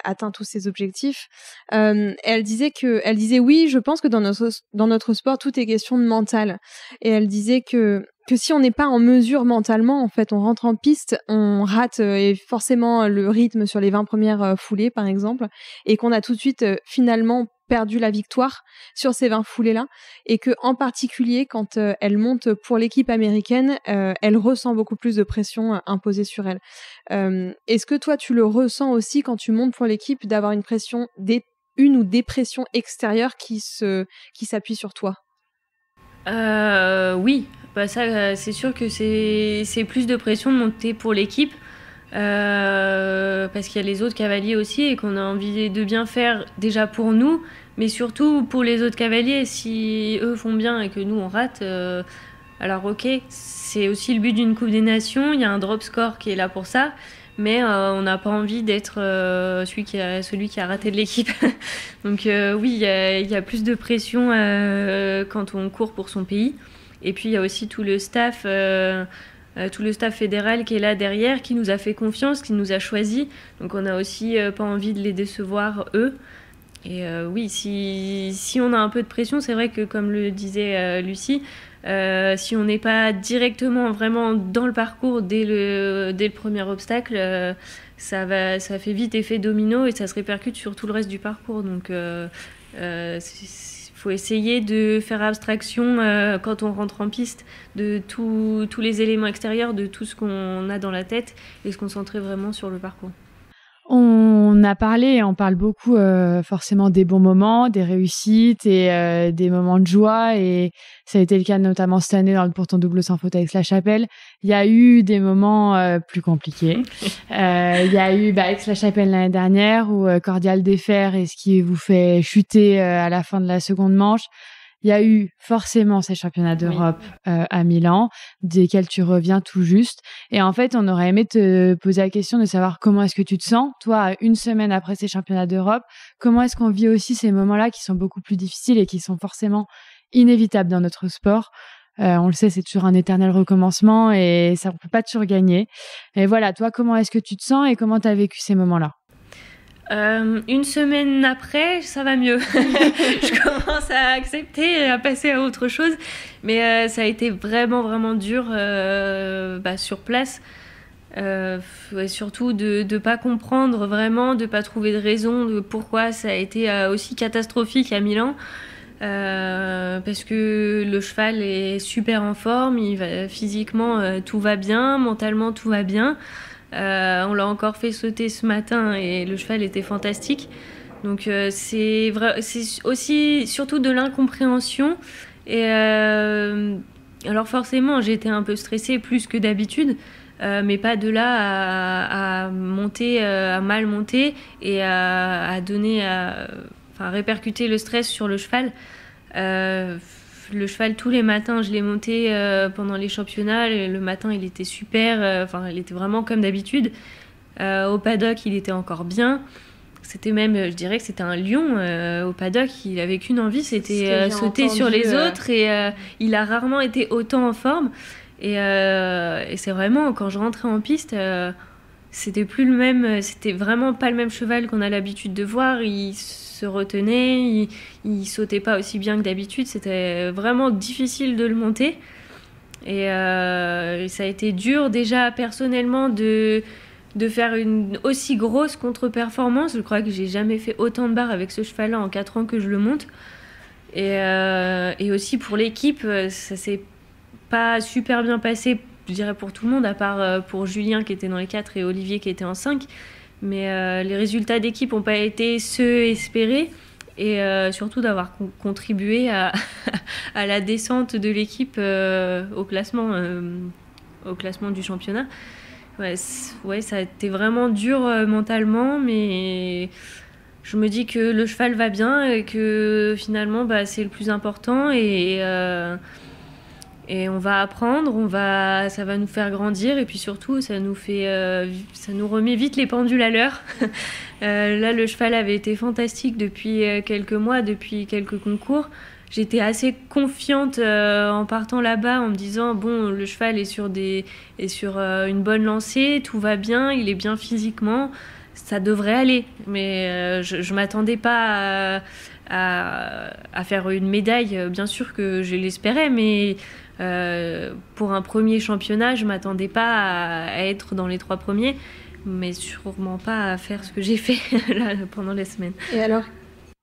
atteint tous ses objectifs. Elle disait oui, je pense que dans notre sport, tout est question de mental. Et elle disait que que si on n'est pas en mesure mentalement, en fait, on rentre en piste, on rate forcément le rythme sur les 20 premières foulées, par exemple, et qu'on a tout de suite finalement perdu la victoire sur ces 20 foulées-là, et que en particulier, quand elle monte pour l'équipe américaine, elle ressent beaucoup plus de pression imposée sur elle. Est-ce que toi, tu le ressens aussi quand tu montes pour l'équipe, d'avoir une pression, une ou des pressions extérieures qui s'appuient sur toi? Oui. Bah ça, c'est sûr que c'est plus de pression de monter pour l'équipe parce qu'il y a les autres cavaliers aussi et qu'on a envie de bien faire déjà pour nous, mais surtout pour les autres cavaliers. Si eux font bien et que nous on rate, alors ok, c'est aussi le but d'une Coupe des Nations. Il y a un drop score qui est là pour ça, mais on n'a pas envie d'être celui qui a raté de l'équipe. Donc oui, il y a plus de pression quand on court pour son pays. Et puis il y a aussi tout le staff fédéral qui est là derrière, qui nous a fait confiance, qui nous a choisis. Donc on a aussi pas envie de les décevoir eux. Et oui, si on a un peu de pression, c'est vrai que comme le disait Lucie, si on n'est pas directement vraiment dans le parcours dès le premier obstacle, ça fait vite effet domino et ça se répercute sur tout le reste du parcours. Donc faut essayer de faire abstraction quand on rentre en piste de tous les éléments extérieurs, de tout ce qu'on a dans la tête et se concentrer vraiment sur le parcours. On a parlé et on parle beaucoup forcément des bons moments, des réussites et des moments de joie, et ça a été le cas notamment cette année pour ton double sans faute avec Aix-la-Chapelle. Il y a eu des moments plus compliqués. Il y a eu Aix-la-Chapelle l'année dernière où Cordial défère et ce qui vous fait chuter à la fin de la seconde manche. Il y a eu forcément ces championnats d'Europe à Milan, desquels tu reviens tout juste. Et en fait, on aurait aimé te poser la question de savoir comment est-ce que tu te sens, toi, une semaine après ces championnats d'Europe. Comment est-ce qu'on vit aussi ces moments-là qui sont beaucoup plus difficiles et qui sont forcément inévitables dans notre sport. On le sait, c'est toujours un éternel recommencement et ça, on ne peut pas toujours gagner. Et voilà, toi, comment est-ce que tu te sens et comment tu as vécu ces moments-là ? Une semaine après, ça va mieux. Je commence à accepter, à passer à autre chose. Mais ça a été vraiment, vraiment dur sur place. Et surtout de ne pas comprendre vraiment, de ne pas trouver de raison de pourquoi ça a été aussi catastrophique à Milan. Parce que le cheval est super en forme, physiquement tout va bien, mentalement tout va bien. On l'a encore fait sauter ce matin et le cheval était fantastique. Donc c'est aussi surtout de l'incompréhension. Et alors forcément, j'ai été un peu stressée plus que d'habitude, mais pas de là à monter, à mal monter et à répercuter le stress sur le cheval. Le cheval, tous les matins, je l'ai monté pendant les championnats. Le matin, il était super. Il était vraiment comme d'habitude. Au paddock, il était encore bien. C'était même, je dirais que c'était un lion au paddock. Il avait qu'une envie, c'était sauter sur les autres. Et il a rarement été autant en forme. Et c'est vraiment, quand je rentrais en piste, c'était plus le même. C'était vraiment pas le même cheval qu'on a l'habitude de voir. Il se retenait, il sautait pas aussi bien que d'habitude, c'était vraiment difficile de le monter et ça a été dur déjà personnellement de faire une aussi grosse contre-performance. Je crois que j'ai jamais fait autant de barres avec ce cheval-là en 4 ans que je le monte et aussi pour l'équipe, ça s'est pas super bien passé, je dirais pour tout le monde à part pour Julien qui était dans les 4 et Olivier qui était en 5. Mais les résultats d'équipe n'ont pas été ceux espérés et surtout d'avoir contribué à la descente de l'équipe au classement du championnat. Ouais, ça a été vraiment dur mentalement, mais je me dis que le cheval va bien et que finalement c'est le plus important et on va apprendre, ça va nous faire grandir et puis surtout ça nous remet vite les pendules à l'heure. Là, le cheval avait été fantastique depuis quelques mois, depuis quelques concours. J'étais assez confiante en partant là-bas en me disant bon, le cheval est sur une bonne lancée, tout va bien, il est bien physiquement, ça devrait aller. Mais je m'attendais pas à faire une médaille, bien sûr que je l'espérais, mais Pour un premier championnat, je m'attendais pas à être dans les 3 premiers, mais sûrement pas à faire ce que j'ai fait là, pendant les semaines. Et alors,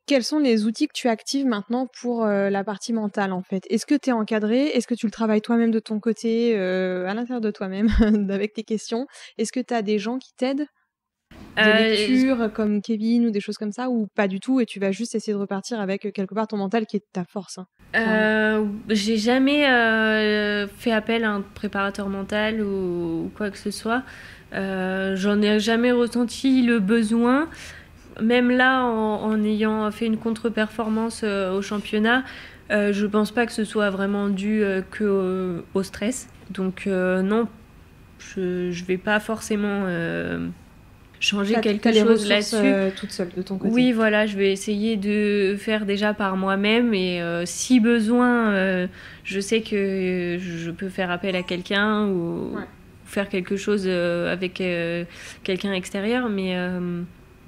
quels sont les outils que tu actives maintenant pour la partie mentale, en fait? Est-ce que tu es encadré? Est-ce que tu le travailles toi-même de ton côté, à l'intérieur de toi-même, avec tes questions? Est-ce que tu as des gens qui t'aident? Des lectures comme Kevin ou des choses comme ça, ou pas du tout, et tu vas juste essayer de repartir avec quelque part ton mental qui est ta force? J'ai jamais fait appel à un préparateur mental ou quoi que ce soit. J'en ai jamais ressenti le besoin. Même là, en ayant fait une contre-performance au championnat, je pense pas que ce soit vraiment dû au stress. Donc non, je vais pas forcément changer quelque chose là-dessus. Toute seule de ton côté. Oui, voilà, je vais essayer de faire déjà par moi-même et si besoin, je sais que je peux faire appel à quelqu'un ou faire quelque chose avec quelqu'un extérieur, mais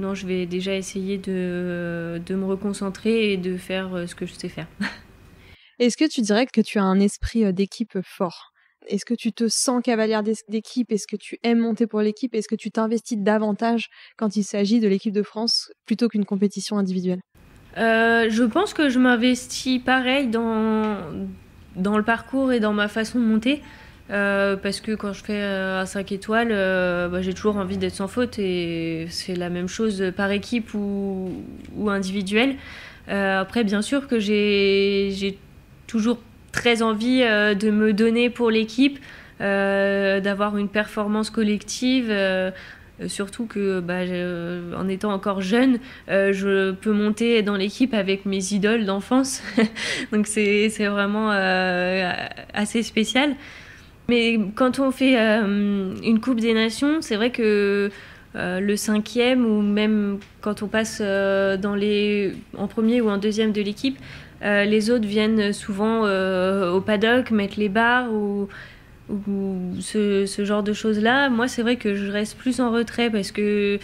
non, je vais déjà essayer de me reconcentrer et de faire ce que je sais faire. Est-ce que tu dirais que tu as un esprit d'équipe fort? Est-ce que tu te sens cavalière d'équipe? Est-ce que tu aimes monter pour l'équipe? Est-ce que tu t'investis davantage quand il s'agit de l'équipe de France plutôt qu'une compétition individuelle? Je pense que je m'investis pareil dans le parcours et dans ma façon de monter. Parce que quand je fais un 5 étoiles, j'ai toujours envie d'être sans faute et c'est la même chose par équipe ou individuelle. Après, bien sûr que j'ai toujours très envie de me donner pour l'équipe, d'avoir une performance collective, surtout que en étant encore jeune, je peux monter dans l'équipe avec mes idoles d'enfance. Donc c'est vraiment assez spécial. Mais quand on fait une Coupe des Nations, c'est vrai que le 5e ou même quand on passe en premier ou en deuxième de l'équipe, les autres viennent souvent au paddock, mettre les barres ou ce genre de choses-là. Moi, c'est vrai que je reste plus en retrait parce que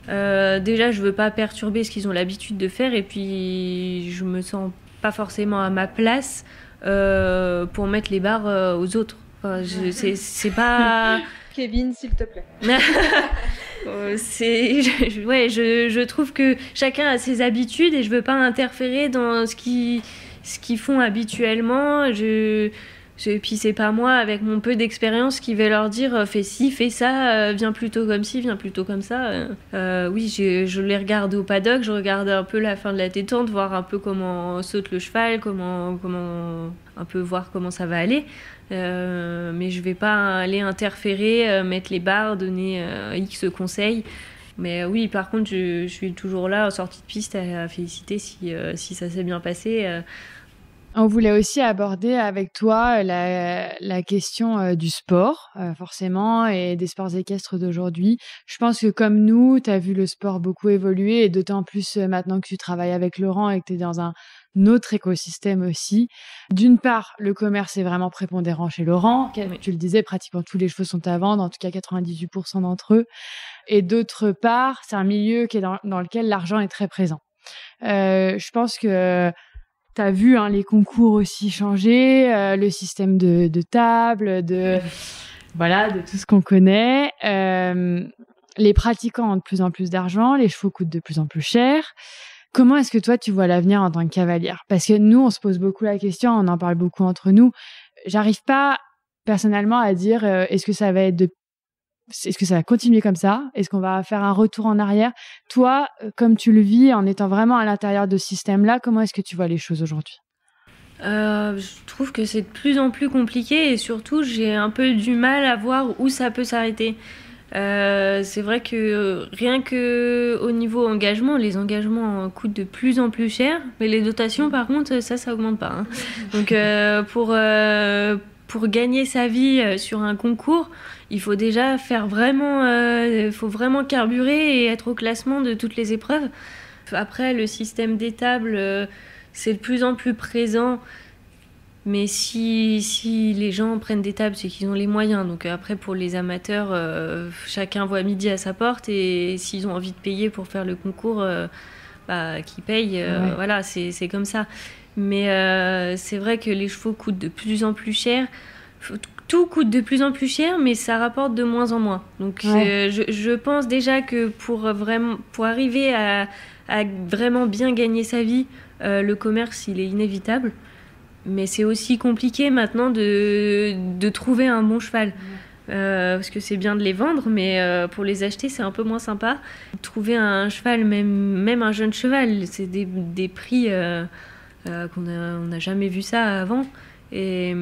déjà, je veux pas perturber ce qu'ils ont l'habitude de faire et puis je me sens pas forcément à ma place pour mettre les barres aux autres. Enfin, c'est pas... Kevin, s'il te plaît. Je trouve que chacun a ses habitudes et je veux pas interférer dans ce qu'ils font habituellement. Et puis c'est pas moi, avec mon peu d'expérience, qui vais leur dire fais ci, fais ça, viens plutôt comme ci, viens plutôt comme ça. Oui, je les regarde au paddock, je regarde un peu la fin de la détente, voir un peu comment saute le cheval, comment un peu voir comment ça va aller. Mais je vais pas aller interférer, mettre les barres, donner X conseils. Mais oui, par contre, je suis toujours là en sortie de piste à féliciter si ça s'est bien passé. On voulait aussi aborder avec toi la question du sport, forcément, et des sports équestres d'aujourd'hui. Je pense que comme nous, tu as vu le sport beaucoup évoluer, et d'autant plus maintenant que tu travailles avec Laurent et que tu es dans un autre écosystème aussi. D'une part, le commerce est vraiment prépondérant chez Laurent. Tu le disais, pratiquement tous les chevaux sont à vendre, en tout cas 98% d'entre eux. Et d'autre part, c'est un milieu qui est dans lequel l'argent est très présent. Je pense que tu as vu les concours aussi changer, le système de table, de tout ce qu'on connaît. Les pratiquants ont de plus en plus d'argent, les chevaux coûtent de plus en plus cher. Comment est-ce que toi, tu vois l'avenir en tant que cavalière? Parce que nous, on se pose beaucoup la question, on en parle beaucoup entre nous. J'arrive pas personnellement à dire est-ce que ça va continuer comme ça? Est-ce qu'on va faire un retour en arrière? Toi, comme tu le vis en étant vraiment à l'intérieur de ce système-là, comment est-ce que tu vois les choses aujourd'hui? Je trouve que c'est de plus en plus compliqué et surtout, j'ai un peu du mal à voir où ça peut s'arrêter. C'est vrai que rien qu'au niveau engagement, les engagements coûtent de plus en plus cher, mais les dotations, par contre, ça augmente pas. Donc, pour gagner sa vie sur un concours, il faut déjà faire faut vraiment carburer et être au classement de toutes les épreuves. Après, le système des tables, c'est de plus en plus présent. Mais si les gens prennent des tables, c'est qu'ils ont les moyens. Donc après, pour les amateurs, chacun voit midi à sa porte. Et s'ils ont envie de payer pour faire le concours, qu'ils payent. Voilà, c'est comme ça. Mais c'est vrai que les chevaux coûtent de plus en plus cher. Tout coûte de plus en plus cher, mais ça rapporte de moins en moins. Donc je pense déjà que pour arriver à vraiment bien gagner sa vie, le commerce, il est inévitable. Mais c'est aussi compliqué maintenant de trouver un bon cheval. Parce que c'est bien de les vendre, mais pour les acheter, c'est un peu moins sympa. Trouver un cheval, même un jeune cheval, c'est des prix on n'a jamais vu ça avant. Et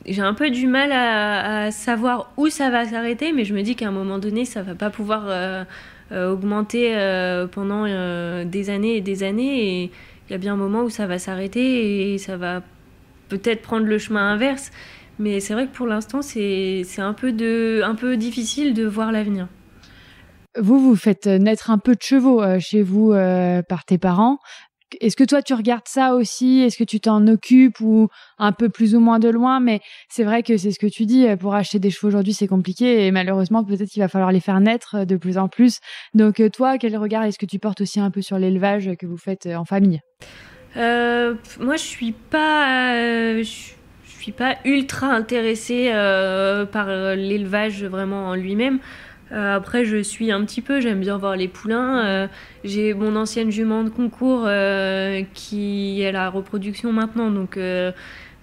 j'ai un peu du mal à savoir où ça va s'arrêter, mais je me dis qu'à un moment donné, ça ne va pas pouvoir augmenter pendant des années et des années. Et il y a bien un moment où ça va s'arrêter et ça va peut-être prendre le chemin inverse. Mais c'est vrai que pour l'instant, c'est un peu difficile de voir l'avenir. Vous faites naître un peu de chevaux chez vous par tes parents. Est-ce que toi, tu regardes ça aussi ? Est-ce que tu t'en occupes ou un peu plus ou moins de loin ? Mais c'est vrai que c'est ce que tu dis, pour acheter des chevaux aujourd'hui, c'est compliqué et malheureusement, peut-être qu'il va falloir les faire naître de plus en plus. Donc toi, quel regard est-ce que tu portes aussi un peu sur l'élevage que vous faites en famille ? Moi, je suis pas ultra intéressée par l'élevage vraiment en lui-même. Après, je suis un petit peu, j'aime bien voir les poulains. J'ai mon ancienne jument de concours qui est à la reproduction maintenant, donc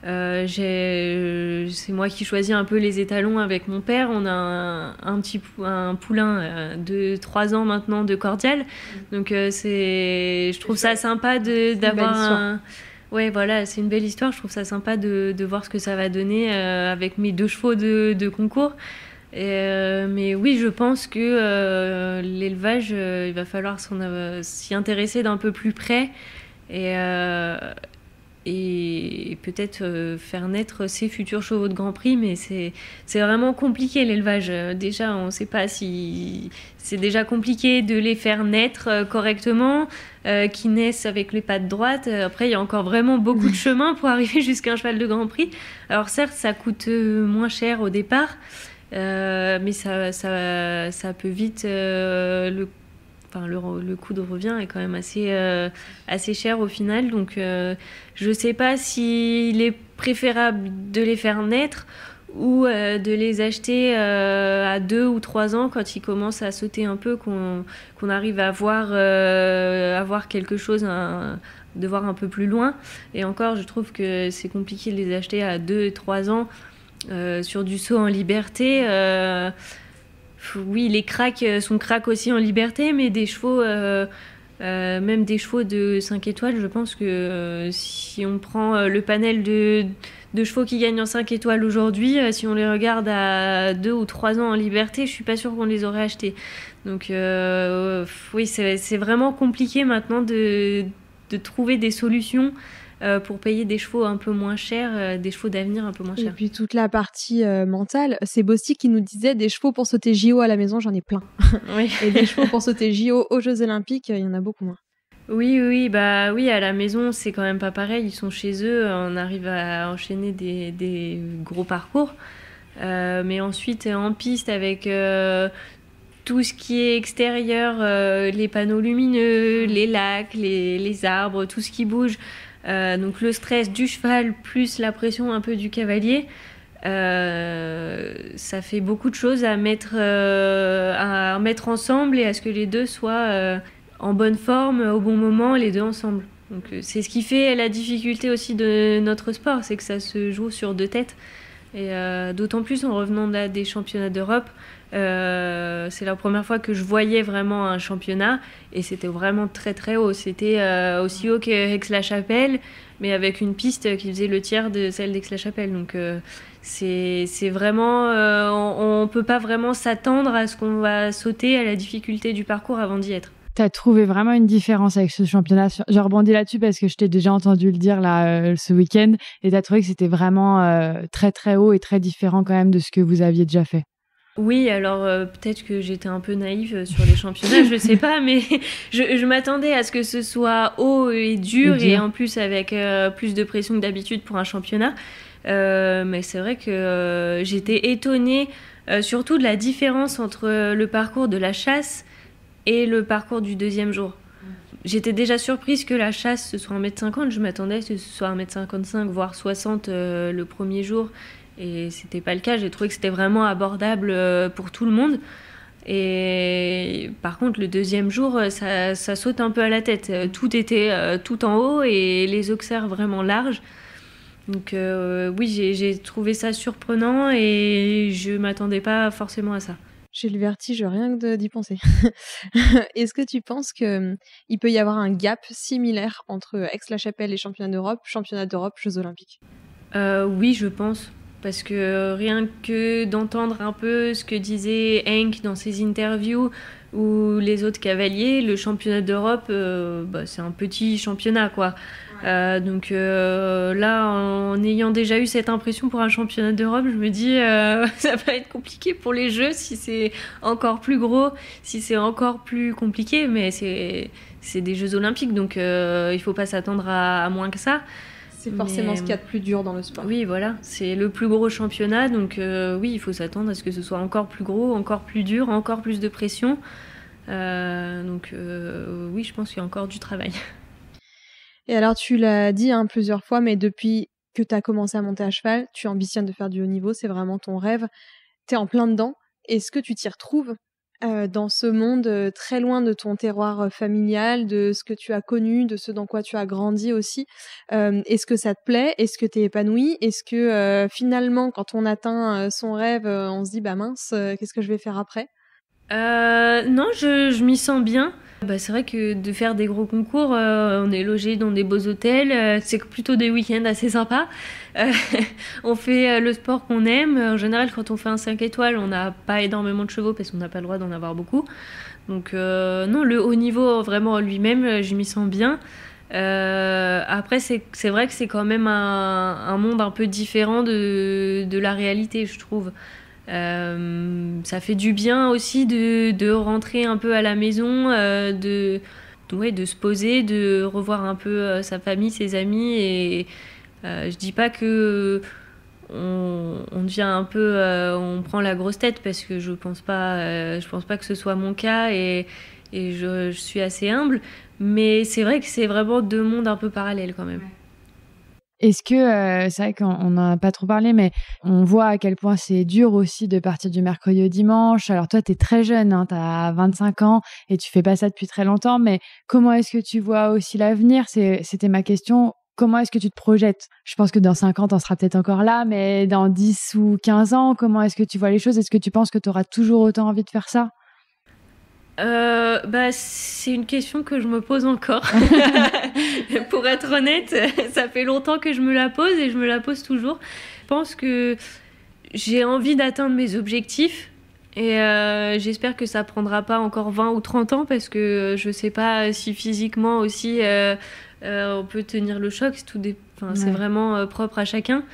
c'est moi qui choisis un peu les étalons avec mon père. On a un poulain de 3 ans maintenant de Cordial, donc je trouve ça sympa d'avoir Ouais, voilà, c'est une belle histoire. Je trouve ça sympa de voir ce que ça va donner avec mes 2 chevaux de concours. Mais oui, je pense que l'élevage, il va falloir s'y intéresser d'un peu plus près et peut-être faire naître ses futurs chevaux de Grand Prix. Mais c'est vraiment compliqué l'élevage. Déjà, on ne sait pas si... C'est déjà compliqué de les faire naître correctement, qui naissent avec les pattes droites. Après, il y a encore vraiment beaucoup de chemin pour arriver jusqu'à un cheval de Grand Prix. Alors certes, ça coûte moins cher au départ, mais ça peut vite... le coût de revient est quand même assez cher au final. Donc, je ne sais pas s'il est préférable de les faire naître ou de les acheter à 2 ou 3 ans quand ils commencent à sauter un peu, qu'on arrive à voir quelque chose, de voir un peu plus loin. Et encore, je trouve que c'est compliqué de les acheter à 2-3 ans sur du saut en liberté. Oui, les cracks sont cracks aussi en liberté, mais des chevaux, même des chevaux de 5 étoiles, je pense que si on prend le panel de chevaux qui gagnent en 5 étoiles aujourd'hui, si on les regarde à 2 ou 3 ans en liberté, je suis pas sûre qu'on les aurait achetés. Donc oui, c'est vraiment compliqué maintenant de trouver des solutions pour payer des chevaux un peu moins chers, des chevaux d'avenir un peu moins chers. Et puis toute la partie mentale, c'est Bosti qui nous disait des chevaux pour sauter JO à la maison, j'en ai plein. Oui. Et des chevaux pour sauter JO aux Jeux Olympiques, il y en a beaucoup moins. Oui, bah oui, à la maison, c'est quand même pas pareil. Ils sont chez eux, on arrive à enchaîner des gros parcours. Mais ensuite, en piste, avec tout ce qui est extérieur, les panneaux lumineux, les lacs, les arbres, tout ce qui bouge. Donc le stress du cheval plus la pression un peu du cavalier, ça fait beaucoup de choses à mettre ensemble et à ce que les deux soient en bonne forme au bon moment, les deux ensemble. Donc c'est ce qui fait la difficulté aussi de notre sport, c'est que ça se joue sur 2 têtes. Et d'autant plus en revenant des championnats d'Europe, c'est la première fois que je voyais vraiment un championnat et c'était vraiment très très haut. C'était aussi haut qu'Aix-la-Chapelle, mais avec une piste qui faisait le tiers de celle d'Aix-la-Chapelle. Donc c'est vraiment, on peut pas vraiment s'attendre à ce qu'on va sauter à la difficulté du parcours avant d'y être. T'as trouvé vraiment une différence avec ce championnat. Je rebondis là-dessus parce que je t'ai déjà entendu le dire là ce week-end et t'as trouvé que c'était vraiment très très haut et très différent quand même de ce que vous aviez déjà fait. Oui, alors peut-être que j'étais un peu naïve sur les championnats, je sais pas, mais je m'attendais à ce que ce soit haut et dur et en plus avec plus de pression que d'habitude pour un championnat. Mais c'est vrai que j'étais étonnée surtout de la différence entre le parcours de la chasse et le parcours du 2e jour. J'étais déjà surprise que la chasse ce soit 1m50. Je m'attendais à ce que ce soit 1m55, voire 60 le premier jour. Et c'était pas le cas. J'ai trouvé que c'était vraiment abordable pour tout le monde. Et par contre, le deuxième jour, ça saute un peu à la tête. Tout était tout en haut et les auxerres vraiment larges. Donc oui, j'ai trouvé ça surprenant et je m'attendais pas forcément à ça. J'ai le vertige rien que d'y penser. Est-ce que tu penses qu'il peut y avoir un gap similaire entre Aix-la-Chapelle et championnat d'Europe, Jeux Olympiques ? Oui, je pense. Parce que rien que d'entendre un peu ce que disait Henk dans ses interviews ou les autres cavaliers, le championnat d'Europe, c'est un petit championnat, quoi. Donc là, en ayant déjà eu cette impression pour un championnat d'Europe, je me dis ça va être compliqué pour les Jeux si c'est encore plus gros, si c'est encore plus compliqué, mais c'est des Jeux Olympiques, donc il faut pas s'attendre à moins que ça. C'est forcément ce qu'il y a de plus dur dans le sport. Oui, voilà, c'est le plus gros championnat, donc oui, il faut s'attendre à ce que ce soit encore plus gros, encore plus dur, encore plus de pression. Donc oui, je pense qu'il y a encore du travail. Et alors, tu l'as dit plusieurs fois, mais depuis que tu as commencé à monter à cheval, tu ambitionnes de faire du haut niveau, c'est vraiment ton rêve. Tu es en plein dedans. Est-ce que tu t'y retrouves dans ce monde très loin de ton terroir familial, de ce que tu as connu, de ce dans quoi tu as grandi aussi? Est-ce que ça te plaît? Est-ce que tu es épanouie? Est-ce que finalement, quand on atteint son rêve, on se dit « bah mince, qu'est-ce que je vais faire après ?» Non, je m'y sens bien. C'est vrai que de faire des gros concours, on est logé dans des beaux hôtels, c'est plutôt des week-ends assez sympas. On fait le sport qu'on aime. En général, quand on fait un 5 étoiles, on n'a pas énormément de chevaux parce qu'on n'a pas le droit d'en avoir beaucoup. Donc non, le haut niveau, vraiment lui-même, je m'y sens bien. Après, c'est vrai que c'est quand même un monde un peu différent de la réalité, je trouve. Ça fait du bien aussi de rentrer un peu à la maison, de se poser, de revoir un peu sa famille, ses amis. Et je dis pas que on devient un peu, on prend la grosse tête, parce que je pense pas que ce soit mon cas, et je suis assez humble. Mais c'est vrai que c'est vraiment deux mondes un peu parallèles quand même. Est-ce que, c'est vrai qu'on n'en a pas trop parlé, mais on voit à quel point c'est dur aussi de partir du mercredi au dimanche. Alors toi, tu es très jeune, tu as 25 ans et tu fais pas ça depuis très longtemps, mais comment est-ce que tu vois aussi l'avenir? C'était ma question. Comment est-ce que tu te projettes? Je pense que dans 5 ans, tu en seras peut-être encore là, mais dans 10 ou 15 ans, comment est-ce que tu vois les choses? Est-ce que tu penses que tu auras toujours autant envie de faire ça? C'est une question que je me pose encore. Pour être honnête, ça fait longtemps que je me la pose et je me la pose toujours. Je pense que j'ai envie d'atteindre mes objectifs et j'espère que ça prendra pas encore 20 ou 30 ans, parce que je sais pas si physiquement aussi on peut tenir le choc. C'est vraiment propre à chacun.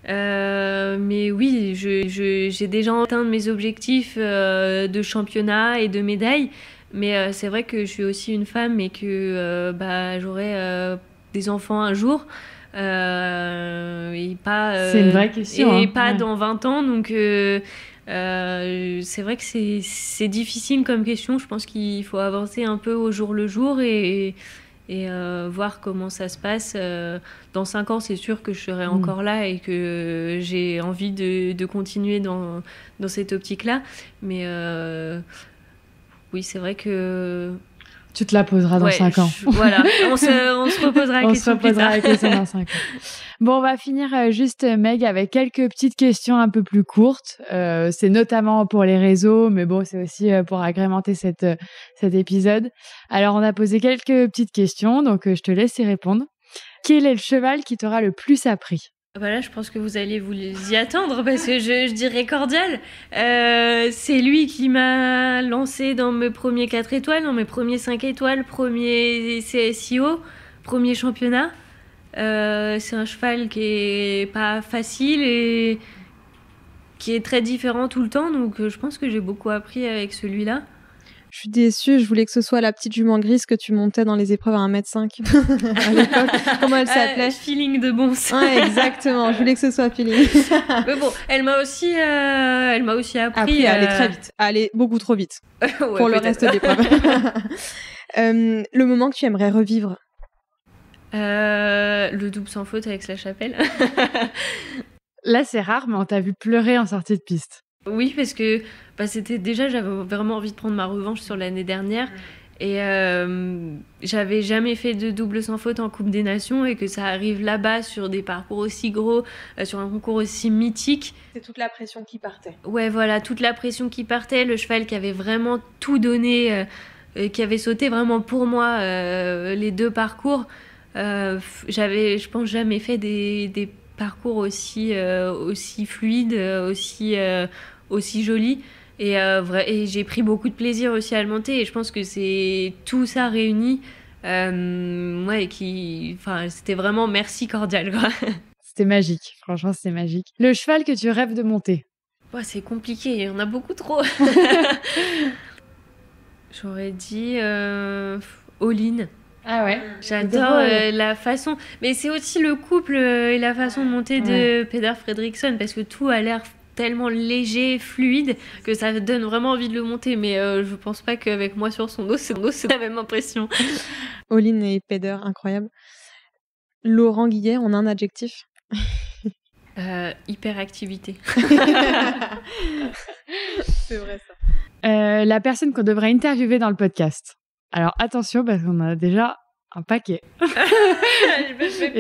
Mais oui, j'ai déjà atteint mes objectifs de championnat et de médailles, mais c'est vrai que je suis aussi une femme et que j'aurai des enfants un jour, et pas c'est une vraie question, et pas dans 20 ans, donc c'est vrai que c'est difficile comme question. Je pense qu'il faut avancer un peu au jour le jour et voir comment ça se passe. Dans 5 ans, c'est sûr que je serai encore là et que j'ai envie de continuer dans cette optique-là. Mais oui, c'est vrai que... Tu te la poseras dans 5 ans. Voilà, on se reposera la question plus tard. Dans 5 ans. Bon, on va finir juste, Meg, avec quelques petites questions un peu plus courtes. C'est notamment pour les réseaux, mais bon, c'est aussi pour agrémenter cet épisode. Alors, on a posé quelques petites questions, donc je te laisse y répondre. Quel est le cheval qui t'aura le plus appris? Voilà, je pense que vous allez vous y attendre, parce que je dirais Cordial. C'est lui qui m'a lancé dans mes premiers 4 étoiles, dans mes premiers 5 étoiles, premier CSIO, premier championnat. C'est un cheval qui est pas facile et qui est très différent tout le temps, donc je pense que j'ai beaucoup appris avec celui-là. Je suis déçue, je voulais que ce soit la petite jument grise que tu montais dans les épreuves à 1m5 à l'époque. Comment elle s'appelait? Feeling de bon sens. Ouais, exactement, je voulais que ce soit Feeling. Mais bon, elle m'a aussi appris à aller très vite, à aller beaucoup trop vite pour le reste des épreuves. Le moment que tu aimerais revivre? Le double sans faute avec La Chapelle. Là, c'est rare, mais on t'a vu pleurer en sortie de piste. Oui, parce que c'était déjà, j'avais vraiment envie de prendre ma revanche sur l'année dernière. Et j'avais jamais fait de double sans faute en Coupe des Nations, et que ça arrive là-bas sur des parcours aussi gros, sur un concours aussi mythique. C'est toute la pression qui partait. Ouais, voilà, toute la pression qui partait, le cheval qui avait vraiment tout donné, qui avait sauté vraiment pour moi les 2 parcours. J'avais, je pense, jamais fait des parcours aussi fluides, aussi jolis. Et j'ai pris beaucoup de plaisir aussi à le monter, et je pense que c'est tout ça réuni, c'était vraiment merci cordial, quoi. C'était magique, franchement c'était magique. Le cheval que tu rêves de monter? C'est compliqué, il y en a beaucoup trop. J'aurais dit All-in. Ah ouais. J'adore la façon, mais c'est aussi le couple et la façon de monter de Peder Fredriksson, parce que tout a l'air tellement léger, fluide, que ça donne vraiment envie de le monter, mais je pense pas qu'avec moi sur son dos, c'est la même impression. All-in et Peder, incroyable. Laurent Guillet, en un adjectif? Hyperactivité. C'est vrai ça. La personne qu'on devrait interviewer dans le podcast. Alors attention, parce qu'on a déjà un paquet. Et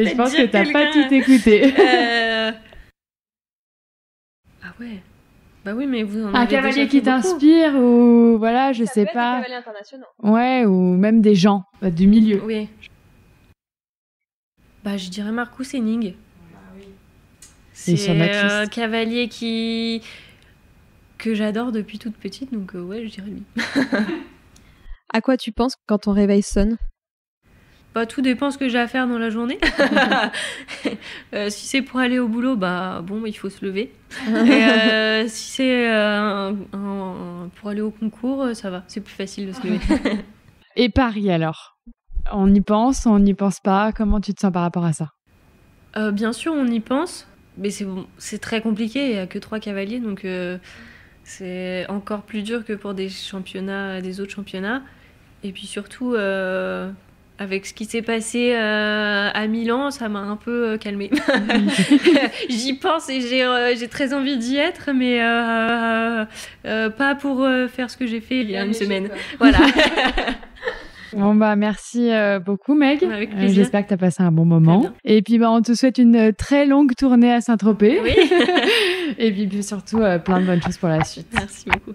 je pense que t'as pas tout écouté. Ah ouais. Bah oui, mais vous en un avez cavalier déjà qui fait t'inspire, ou voilà, je sais pas. Des cavaliers internationaux. Ouais, ou même des gens du milieu. Oui. Je dirais Marcus Henning. C'est un cavalier que j'adore depuis toute petite, donc ouais, je dirais lui. À quoi tu penses quand ton réveil sonne? Tout dépend ce que j'ai à faire dans la journée. Si c'est pour aller au boulot, il faut se lever. Et si c'est pour aller au concours, ça va, c'est plus facile de se lever. Et Paris alors? On y pense, on n'y pense pas? Comment tu te sens par rapport à ça? Bien sûr, on y pense, mais c'est très compliqué, il n'y a que 3 cavaliers, donc c'est encore plus dur que pour des autres championnats. Et puis surtout, avec ce qui s'est passé à Milan, ça m'a un peu calmée. J'y pense et j'ai très envie d'y être, mais pas pour faire ce que j'ai fait il y a une semaine. Voilà. Bon merci beaucoup Meg. Avec plaisir. J'espère que tu as passé un bon moment. Et puis on te souhaite une très longue tournée à Saint-Tropez. Oui. Et puis surtout plein de bonnes choses pour la suite. Merci beaucoup.